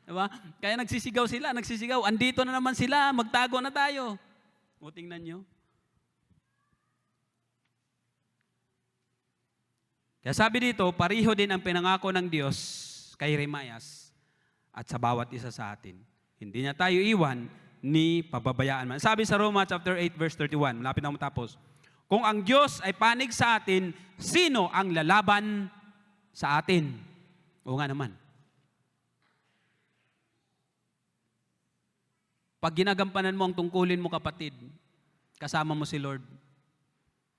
Diba? Kaya nagsisigaw, andito na naman sila, magtago na tayo. O tingnan nyo. Kaya sabi dito, pariho din ang pinangako ng Diyos kay Jeremias at sa bawat isa sa atin. Hindi niya tayo iwan, ni pababayaan man. Sabi sa Roma chapter 8 verse 31, malapit na matapos, kung ang Diyos ay panig sa atin, sino ang lalaban sa atin? Oo nga naman. Pag ginagampanan mo ang tungkulin mo, kapatid, kasama mo si Lord.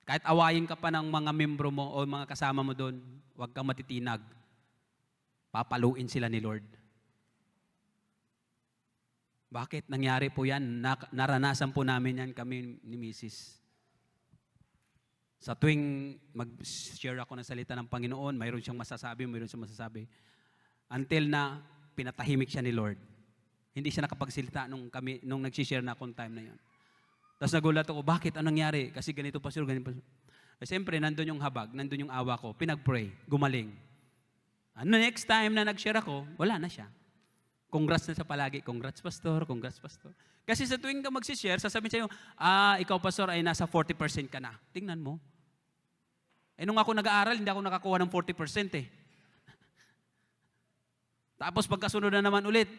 Kahit awayin ka pa ng mga membro mo o mga kasama mo doon, huwag kang matitinag. Papaluin sila ni Lord. Bakit? Nangyari po yan. Naranasan po namin yan kami ni Mrs. Sa tuwing mag-share ako ng salita ng Panginoon, mayroon siyang masasabi. Until na pinatahimik siya ni Lord. Hindi siya nakapagsalita nung nag-share na akong time na yon. Tapos nagulat ako, bakit? Anong nangyari? Kasi ganito, Pastor, ganito, Pastor. Siyempre, nandun yung habag, nandun yung awa ko. Pinag-pray, gumaling. Next time na nag-share ako, wala na siya. Congrats na sa palagi. Congrats, Pastor. Congrats, Pastor. Kasi sa tuwing ka mag-share, sasabihin sa'yo, ikaw, Pastor, ay nasa 40% ka na. Tingnan mo. Nung ako nag-aaral, hindi ako nakakuha ng 40% eh. Tapos pagkasunod na naman ulit,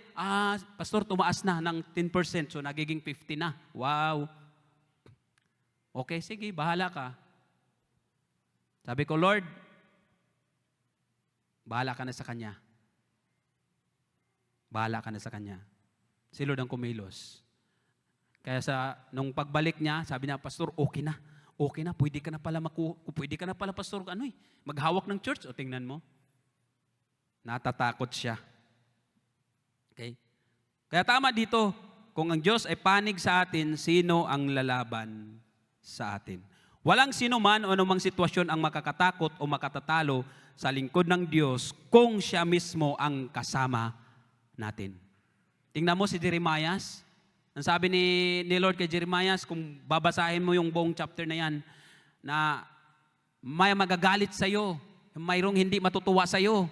Pastor, tumaas na ng 10%, so nagiging 50 na. Wow. Okay, sige, bahala ka. Sabi ko, Lord, bahala ka na sa Kanya. Bahala ka na sa Kanya. Si Lord ang kumilos. Kaya nung pagbalik niya, sabi niya, Pastor, okay na. Okay na, pwede ka na pala, Pastor, maghawak ng church. O tingnan mo, natatakot siya. Okay? Kaya tama dito, kung ang Diyos ay panig sa atin, sino ang lalaban sa atin? Walang sino man o anumang sitwasyon ang makakatakot o makatatalo sa lingkod ng Diyos kung siya mismo ang kasama natin. Tingnan mo si Jeremias. Ang sabi ni Lord kay Jeremias, kung babasahin mo yung buong chapter na yan, na may magagalit sa'yo, mayroong hindi matutuwa sa'yo.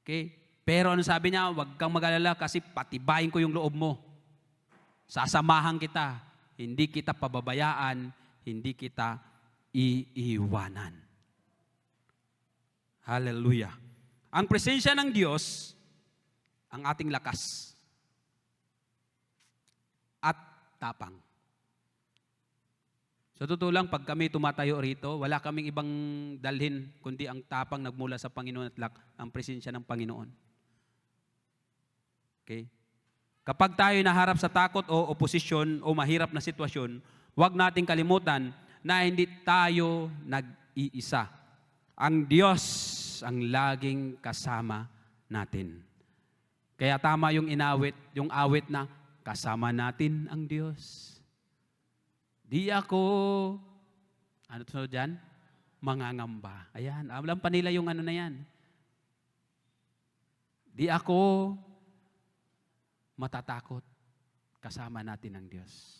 Okay? Pero ano sabi niya, huwag kang mag-alala kasi patibayin ko yung loob mo. Sasamahan kita. Hindi kita pababayaan. Hindi kita iiwanan. Hallelujah. Ang presensya ng Diyos, ang ating lakas at tapang. Sa totoo lang, pag kami tumatayo rito, wala kaming ibang dalhin, kundi ang tapang nagmula sa Panginoon at ang presensya ng Panginoon. Okay? Kapag tayo naharap sa takot o oposisyon o mahirap na sitwasyon, huwag nating kalimutan na hindi tayo nag-iisa. Ang Diyos ang laging kasama natin. Kaya tama yung awit na kasama natin ang Diyos. Di ako, ano to dyan? Mangangamba. Ayan, alam pa nila yung ano na yan. Di ako matatakot. Kasama natin ang Diyos.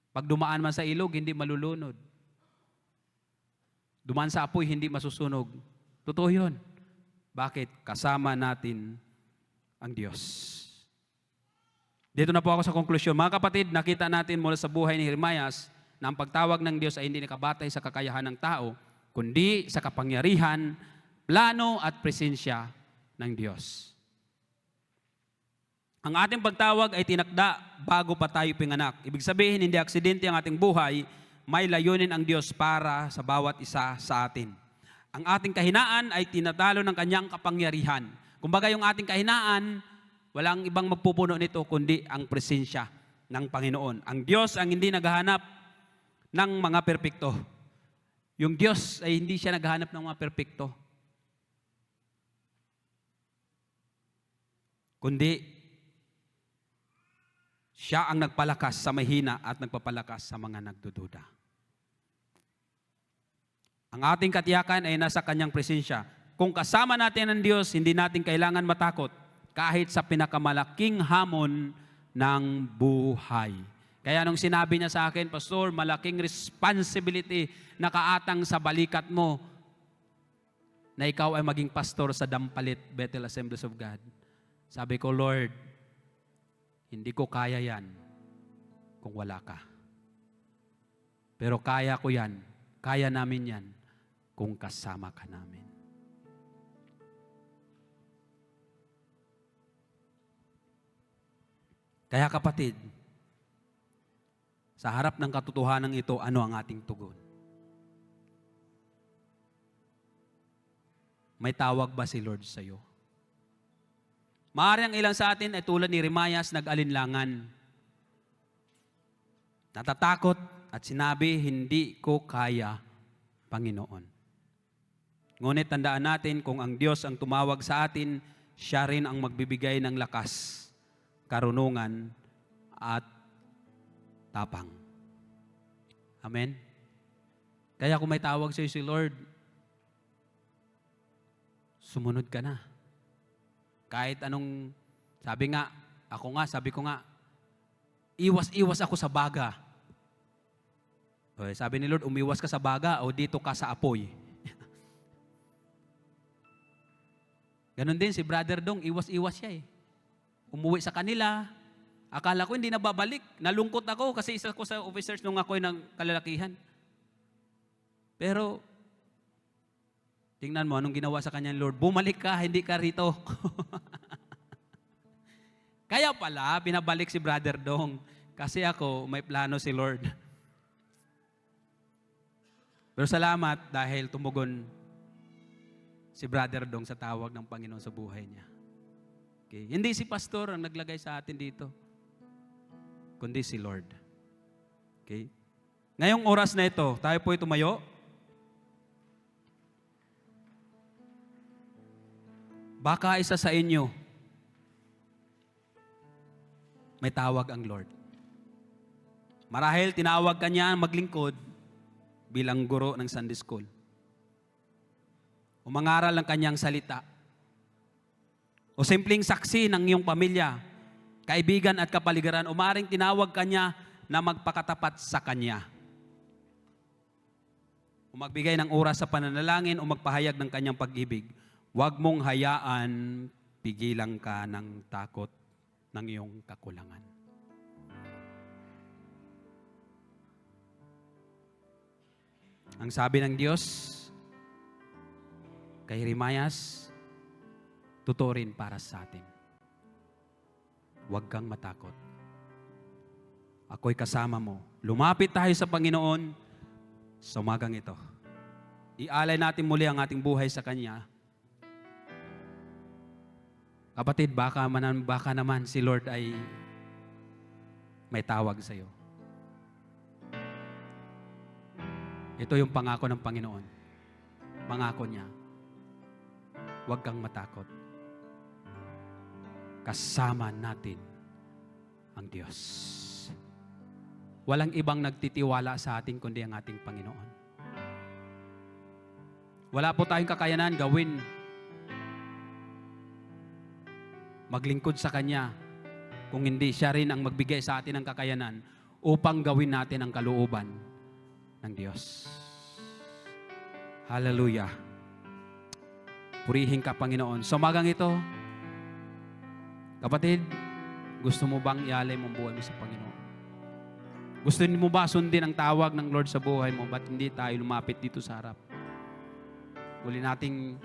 Pag dumaan man sa ilog, hindi malulunod. Dumaan sa apoy, hindi masusunog. Totoo yun. Bakit? Kasama natin ang Diyos. Dito na po ako sa konklusyon. Mga kapatid, nakita natin mula sa buhay ni Jeremias na ang pagtawag ng Diyos ay hindi nakabatay sa kakayahan ng tao, kundi sa kapangyarihan, plano at presensya ng Diyos. Ang ating pagtawag ay tinakda bago pa tayo pinganak. Ibig sabihin, hindi aksidente ang ating buhay, may layunin ang Diyos para sa bawat isa sa atin. Ang ating kahinaan ay tinatalo ng Kanyang kapangyarihan. Kumbaga yung ating kahinaan, walang ibang magpupuno nito kundi ang presensya ng Panginoon. Ang Diyos ang hindi naghahanap ng mga perpekto. Yung Diyos ay hindi siya naghahanap ng mga perpekto. Kundi siya ang nagpalakas sa mahina at nagpapalakas sa mga nagdududa. Ang ating katiyakan ay nasa Kanyang presensya. Kung kasama natin ang Diyos, hindi natin kailangan matakot kahit sa pinakamalaking hamon ng buhay. Kaya nung sinabi niya sa akin, Pastor, malaking responsibility na kaatang sa balikat mo na ikaw ay maging pastor sa Dampalit, Bethel Assemblies of God. Sabi ko, Lord, hindi ko kaya yan kung wala ka. Pero kaya ko yan, kaya namin yan kung kasama ka namin. Kaya kapatid, sa harap ng katotohanan ito, ano ang ating tugon? May tawag ba si Lord sa iyo? Maaari ang ilang sa atin ay tulad ni Jeremias, nag-alinlangan. Natatakot at sinabi, hindi ko kaya, Panginoon. Ngunit tandaan natin, kung ang Diyos ang tumawag sa atin, siya rin ang magbibigay ng lakas, karunungan, at tapang. Amen? Kaya kung may tawag sa iyo si Lord, sumunod ka na. Kahit anong, sabi ko nga, iwas-iwas ako sa baga. O, sabi ni Lord, umiwas ka sa baga o dito ka sa apoy. Ganon din si Brother Dong, iwas-iwas siya eh. Umuwi sa kanila, akala ko hindi na babalik. Nalungkot ako kasi isa ko sa officers nung ako'y ng kalalakihan. Pero, tingnan mo, anong ginawa sa kanya ni Lord? Bumalik ka, hindi ka rito. Kaya pala, pinabalik si Brother Dong. Kasi ako, may plano si Lord. Pero salamat dahil tumugon si Brother Dong sa tawag ng Panginoon sa buhay niya. Okay. Hindi si Pastor ang naglagay sa atin dito, kundi si Lord. Okay. Ngayong oras na ito, tayo po tumayo. Baka isa sa inyo, may tawag ang Lord. Marahil tinawag ka niya maglingkod bilang guro ng Sunday School. O mangaral ng kanyang salita. O simpleng saksi ng iyong pamilya, kaibigan at kapaligiran, o maaaring tinawag ka niya na magpakatapat sa kanya. O magbigay ng oras sa pananalangin o magpahayag ng kanyang pag-ibig. Huwag mong hayaan, pigilan ka ng takot ng iyong kakulangan. Ang sabi ng Diyos kay Jeremias, totoo rin para sa atin. Huwag kang matakot. Ako'y kasama mo. Lumapit tayo sa Panginoon sa umagang ito. Ialay natin muli ang ating buhay sa Kanya. Kapatid, baka naman si Lord ay may tawag sa iyo. Ito yung pangako ng Panginoon. Pangako niya. Huwag kang matakot. Kasama natin ang Diyos. Walang ibang nagtitiwala sa atin kundi ang ating Panginoon. Wala po tayong kakayanan gawin. Maglingkod sa Kanya kung hindi siya rin ang magbigay sa atin ng kakayanan upang gawin natin ang kalooban ng Diyos. Hallelujah. Purihin ka, Panginoon. Sa umagang ito, kapatid, gusto mo bang ialay mong buhay mo sa Panginoon? Gusto mo ba sundin ang tawag ng Lord sa buhay mo? Ba't hindi tayo lumapit dito sa harap? Uli nating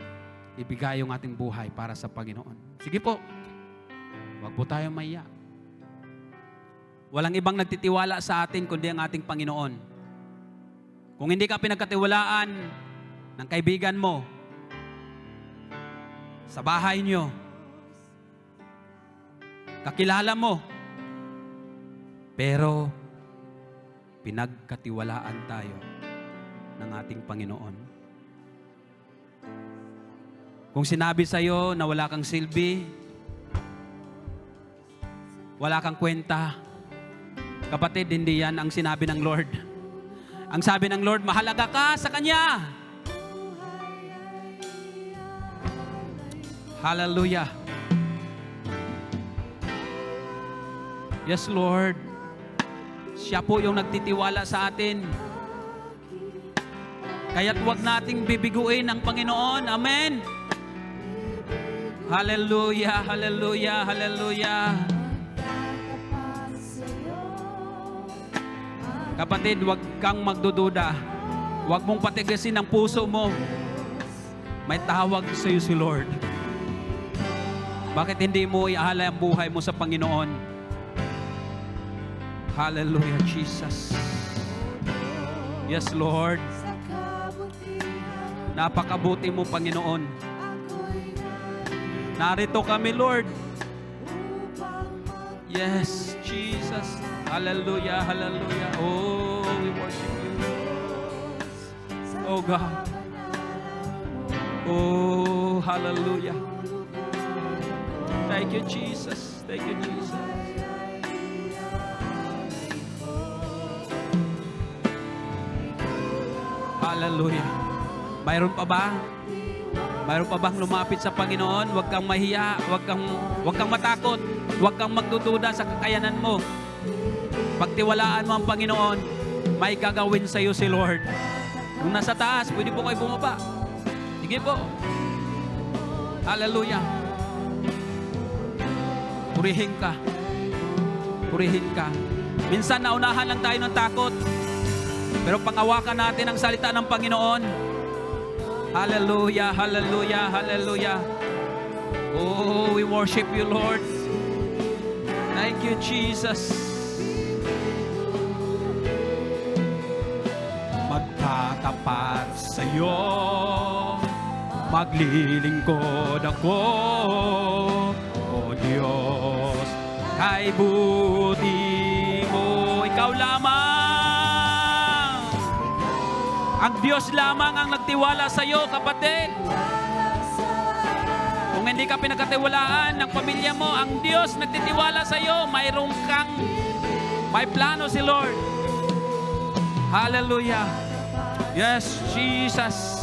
ibigay yung ating buhay para sa Panginoon. Sige po. Huwag po tayo maiyak. Walang ibang nagtitiwala sa atin kundi ang ating Panginoon. Kung hindi ka pinagkatiwalaan ng kaibigan mo, sa bahay nyo, kakilala mo, pero pinagkatiwalaan tayo ng ating Panginoon. Kung sinabi sa iyo na wala kang silbi, wala kang kwenta, kapatid, hindi yan ang sinabi ng Lord. Ang sabi ng Lord, mahalaga ka sa Kanya. Hallelujah. Yes, Lord. Siya po yung nagtitiwala sa atin. Kaya't huwag nating bibiguin ang Panginoon. Amen. Hallelujah, hallelujah, hallelujah. Kapatid, huwag kang magdududa. Huwag mong patigasin ang puso mo. May tawag sa iyo si Lord. Bakit hindi mo ialay ang buhay mo sa Panginoon? Hallelujah, Jesus. Yes, Lord. Napakabuti mo, Panginoon. Narito kami, Lord. Yes, Jesus. Hallelujah, hallelujah. Oh, we worship you. Oh, God. Oh, hallelujah. Thank you, Jesus. Thank you, Jesus. Hallelujah. Mayroon pa ba? Mayroon pa bang lumapit sa Panginoon? Huwag kang mahiya, huwag kang matakot, huwag kang magdududa sa kakayanan mo. Pagtiwalaan mo ang Panginoon, may gagawin sa iyo si Lord. Kung nasa taas, pwede po kayo bumaba. Sige po. Hallelujah. Purihin ka. Purihin ka. Minsan naunahan lang tayo ng takot. Pero pangawakan natin ang salita ng Panginoon. Hallelujah, hallelujah, hallelujah. Oh, we worship you, Lord. Thank you, Jesus. Magtatapat sa'yo, maglilingkod ako, O Diyos, kay buti mo, ikaw lamang. Ang Diyos lamang ang nagtiwala sa iyo, kapatid. Kung hindi ka pinagkatiwalaan ng pamilya mo, ang Diyos nagtitiwala sa iyo. May plano si Lord. Hallelujah. Yes, Jesus.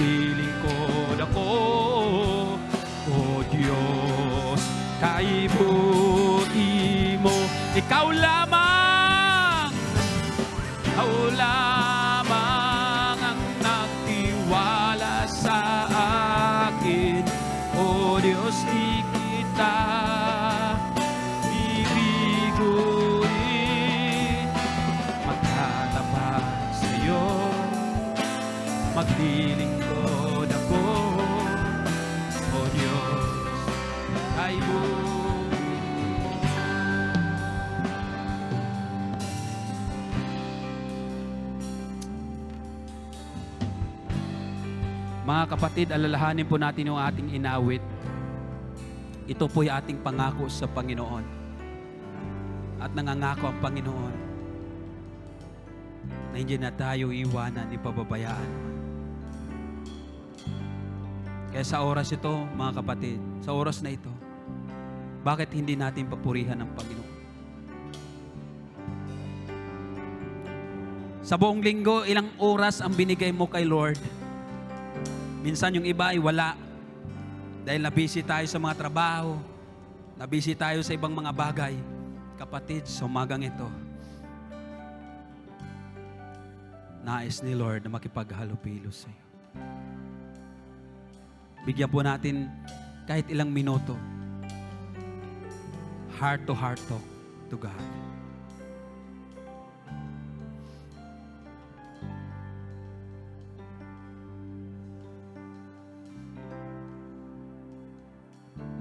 maglilingkod ako. O Diyos, kaibuti mo, ikaw lamang ang nagtiwala sa akin. O Diyos, di kita ibiguin, maglalapad sa'yo, maglilingkod ako. O Diyos, kaibuti. Mga kapatid, alalahanin po natin yung ating inawit. Ito po'y ating pangako sa Panginoon. At nangangako ang Panginoon na hindi na tayo iwanan ni pababayaan. Kaya sa oras ito, mga kapatid, sa oras na ito, bakit hindi natin papurihan ang Panginoon? Sa buong linggo, ilang oras ang binigay mo kay Lord? Minsan yung iba ay wala. Dahil nabisi tayo sa mga trabaho, nabisi tayo sa ibang mga bagay. Kapatid, sa umagang ito, nais ni Lord na makipaghalupilo sa iyo. Bigyan po natin kahit ilang minuto, heart to talk to God.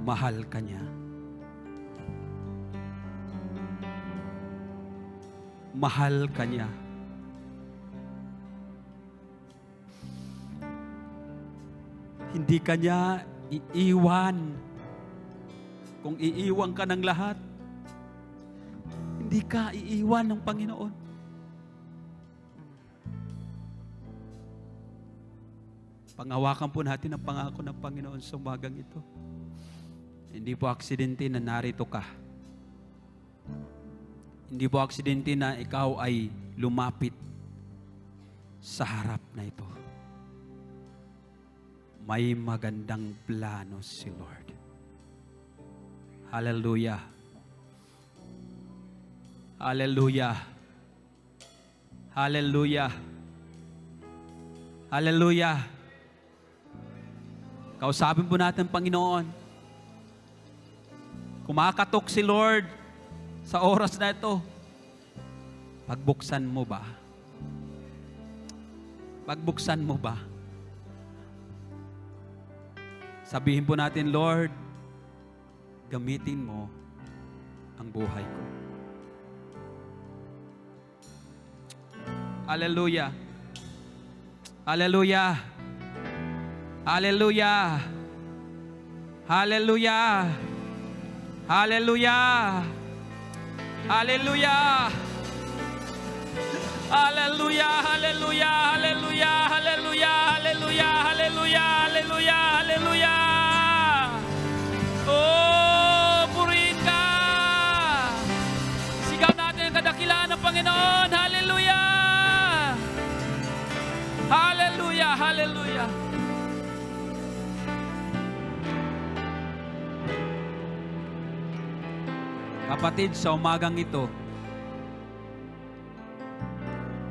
Mahal ka niya. Mahal ka niya. Hindi ka niya iiwan. Kung iiwan ka ng lahat, hindi ka iiwan ng Panginoon. Panghawakan po natin ang pangako ng Panginoon sa umagang ito. Hindi po aksidente na narito ka. Hindi po aksidente na ikaw ay lumapit sa harap na ito. May magandang plano si Lord. Hallelujah. Hallelujah. Hallelujah. Hallelujah. Kausapin po natin, Panginoon. Kumakatok si Lord sa oras na ito. Pagbuksan mo ba? Pagbuksan mo ba? Sabihin po natin, Lord, gamitin mo ang buhay ko. Hallelujah. Hallelujah. Hallelujah. Hallelujah. Hallelujah. Hallelujah. Hallelujah. Hallelujah. Hallelujah. Hallelujah. Hallelujah. Hallelujah. Hallelujah. Hallelujah. Oh, purihin ka. Sigaw natin ang kadakilaan ng Panginoon. Hallelujah. Hallelujah. Hallelujah. Kapatid, sa umagang ito,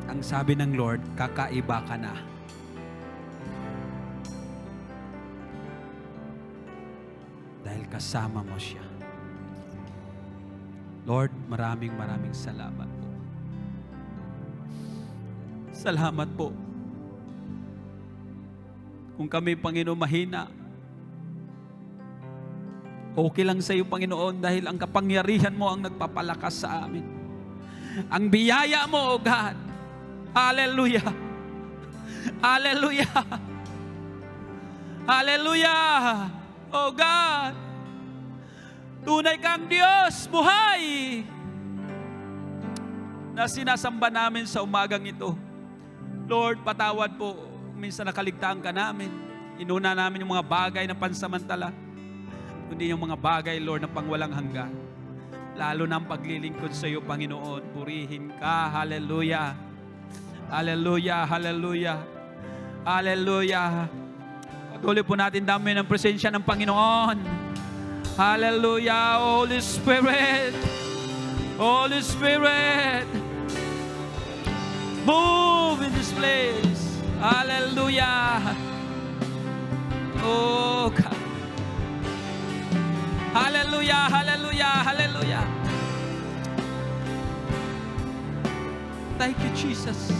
ang sabi ng Lord, kakaiba ka na. Dahil kasama mo siya. Lord, maraming salamat po. Salamat po. Kung kami, Panginoon, mahina, okay lang sa iyo, Panginoon, dahil ang kapangyarihan mo ang nagpapalakas sa amin. Ang biyaya mo, O God. Hallelujah. Hallelujah. Hallelujah. O God. Tunay kang Diyos, buhay, na sinasamba namin sa umagang ito. Lord, patawad po. Minsan nakaligtaan ka namin. Inuna namin yung mga bagay na pansamantala, kundi yung mga bagay, Lord, na pangwalang hanggan. Lalo na ang paglilingkod sa iyo, Panginoon. Purihin ka. Hallelujah. Hallelujah. Hallelujah. Hallelujah. Patuloy po natin dami ng presensya ng Panginoon. Hallelujah, Holy Spirit. Holy Spirit. Move in this place. Hallelujah. Oh God. Hallelujah, hallelujah, hallelujah. Thank you, Jesus.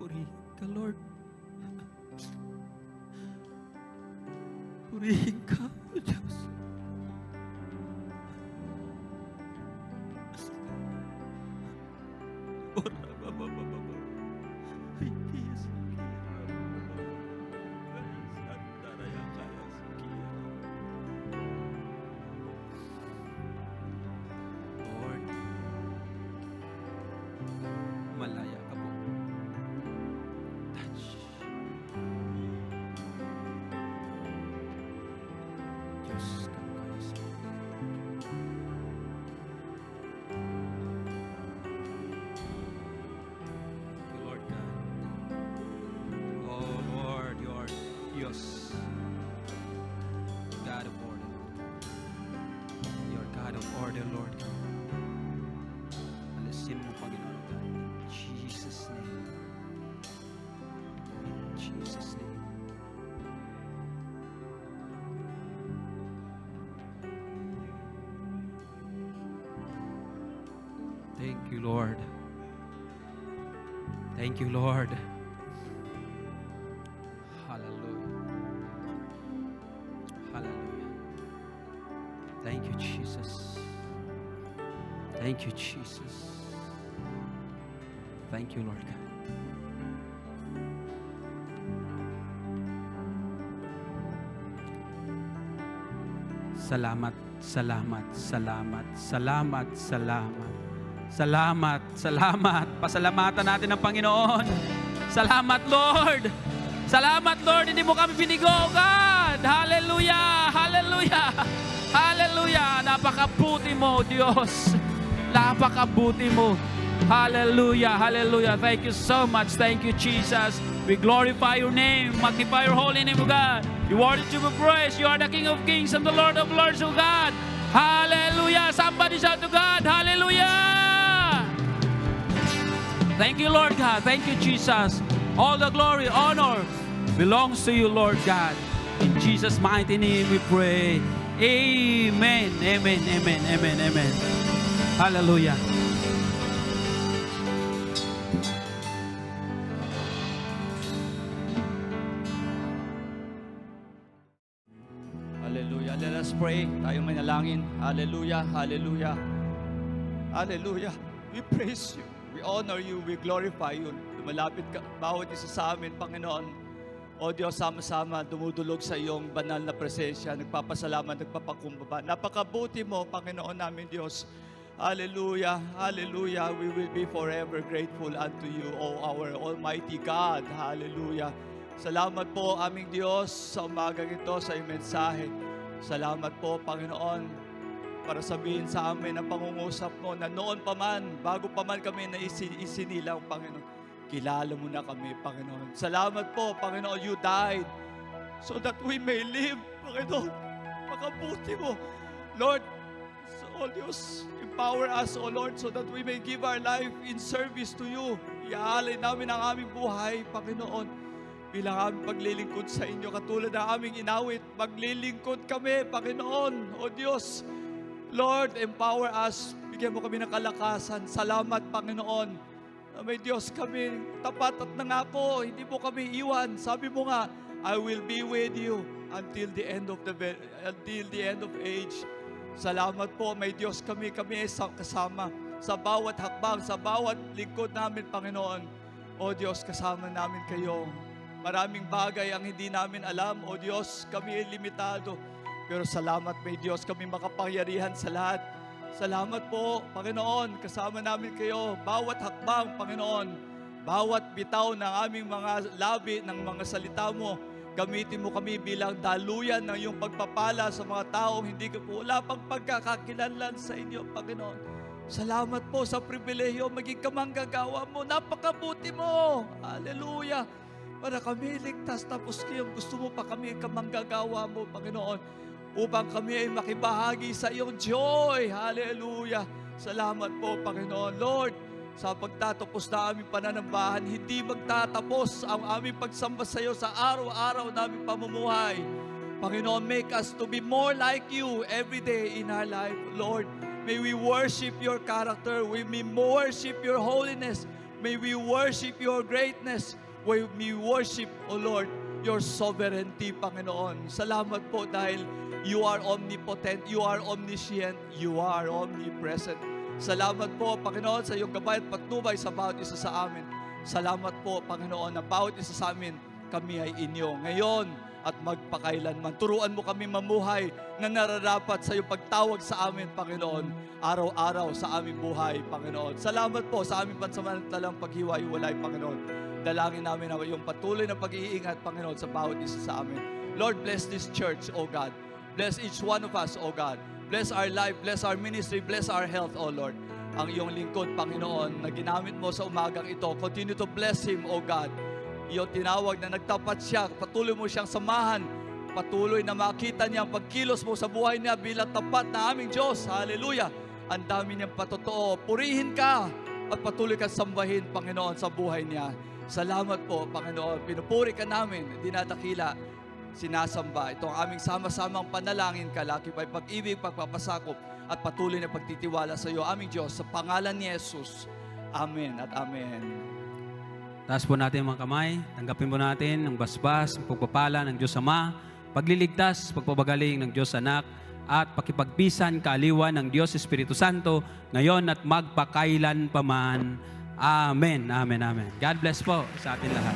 Purihin ka, Lord. Purihin ka, O Diyos. Lord, malaya ka po. Touch. Diyos ka kayo sa you, Lord God. Oh Lord, you are Diyos. God of order. You are God of order, Lord God. Alisin mo, Panginoon God. In Jesus' name. In Jesus' name. Thank you, Lord. Thank you, Lord. Hallelujah. Hallelujah. Thank you, Jesus. Thank you, Jesus. Thank you, Lord God. Salamat, salamat, salamat, salamat, salamat. Salamat, salamat. Pasalamatan natin ang Panginoon. Salamat, Lord. Salamat, Lord. Hindi mo kami binigo, God. Hallelujah, hallelujah, hallelujah. Napakabuti mo, Diyos. Napakabuti mo. Hallelujah, hallelujah. Thank you so much. Thank you, Jesus. We glorify your name. Magnify your holy name, O God. You are worthy to be praised. You are the King of kings and the Lord of lords, O God. Hallelujah. Somebody shout to God. Hallelujah. Thank you, Lord God. Thank you, Jesus. All the glory, honor belongs to you, Lord God. In Jesus' mighty name we pray. Amen. Amen. Amen. Amen. Amen. Hallelujah. Hallelujah. Let us pray. Tayong manalangin. Hallelujah. Hallelujah. Hallelujah. We praise you. We honor you. We glorify you. Lumalapit ka, bawat isa sa amin, Panginoon. O Diyos, sama-sama dumudulog sa iyong banal na presensya. Nagpapasalamat, nagpapakumbaba. Napakabuti mo, Panginoon namin, Diyos. Hallelujah. Hallelujah. We will be forever grateful unto you, O our Almighty God. Hallelujah. Salamat po, aming Diyos, sa umagang ito, sa iyong mensahe. Salamat po, Panginoon, para sabihin sa amin ang pangungusap mo na noon pa man, bago pa man kami na isinilang, Panginoon, kilala mo na kami, Panginoon. Salamat po, Panginoon, you died so that we may live, Panginoon. Pakabuti mo, Lord. So, oh Diyos, empower us, O Lord, so that we may give our life in service to you. Iaalay namin ang aming buhay, Panginoon, bilang aming paglilingkod sa inyo. Katulad ng aming inawit, maglilingkod kami, Panginoon, O Diyos. Lord, empower us. Bigyan mo kami ng kalakasan. Salamat, Panginoon. May Diyos kami, tapat at nangako. Hindi mo kami iwan. Sabi mo nga, I will be with you until the end of age. Salamat po, may Diyos kami ay kasama sa bawat hakbang, sa bawat lingkod namin, Panginoon. O Diyos, kasama namin kayo. Maraming bagay ang hindi namin alam. O Diyos, kami ay limitado. Pero salamat, may Diyos, kami makapangyarihan sa lahat. Salamat po, Panginoon. Kasama namin kayo. Bawat hakbang, Panginoon. Bawat bitaw ng aming mga labi, ng mga salita mo, gamitin mo kami bilang daluyan ng iyong pagpapala sa mga taong wala pang pagkakakilanlan sa inyo, Panginoon. Salamat po sa pribilehiyo maging kamanggagawa mo. Napakabuti mo. Hallelujah. Para kami ligtas tapos kayong gusto mo pa kami kamanggagawa mo, Panginoon. Upang kami ay makibahagi sa iyong joy. Hallelujah. Salamat po, Panginoon. Lord, sa pagtatapos na aming pananambahan, hindi magtatapos ang aming pagsamba sa iyo sa araw-araw naming pamumuhay. Panginoon, make us to be more like you every day in our life, Lord. May we worship your character. May we worship your holiness. May we worship your greatness. May we worship, O Lord, your sovereignty, Panginoon. Salamat po dahil you are omnipotent, you are omniscient, you are omnipresent. Salamat po, Panginoon, sa iyong gabay at patnubay sa bawat isa sa amin. Salamat po, Panginoon, na bawat isa sa amin, kami ay inyo. Ngayon at magpakailanman. Turuan mo kami mamuhay na nararapat sa iyong pagtawag sa amin, Panginoon, araw-araw sa aming buhay, Panginoon. Salamat po sa aming pansamantalang paghiwa-hiwalay, Panginoon. Dalangin namin na iyong patuloy na pag-iingat, Panginoon, sa bawat isa sa amin. Lord, bless this church, O God. Bless each one of us, O God. Bless our life, bless our ministry, bless our health, O Lord. Ang iyong lingkod, Panginoon, na ginamit mo sa umagang ito, continue to bless him, O God. Iyong tinawag na nagtapat siya, patuloy mo siyang samahan, patuloy na makita niya ang pagkilos mo sa buhay niya bilang tapat na aming Diyos. Hallelujah! Ang dami niyang patotoo. Purihin ka at patuloy kang sambahin, Panginoon, sa buhay niya. Salamat po, Panginoon. Pinupuri ka namin, dinadakila, sinasamba. Ito ang aming sama-samang panalangin, kalakip ay pag-ibig, pagpapasakop, at patuloy na pagtitiwala sa iyo, aming Diyos, sa pangalan ni Jesus. Amen at amen. Taas po natin ang mga kamay. Tanggapin po natin ang basbas, ang pagpapala ng Diyos Ama, pagliligtas, pagpapagaling ng Diyos Anak, at pakipagpisan, kaaliwan ng Diyos Espiritu Santo, ngayon at magpakailan paman. Amen, amen, amen. God bless po sa atin lahat.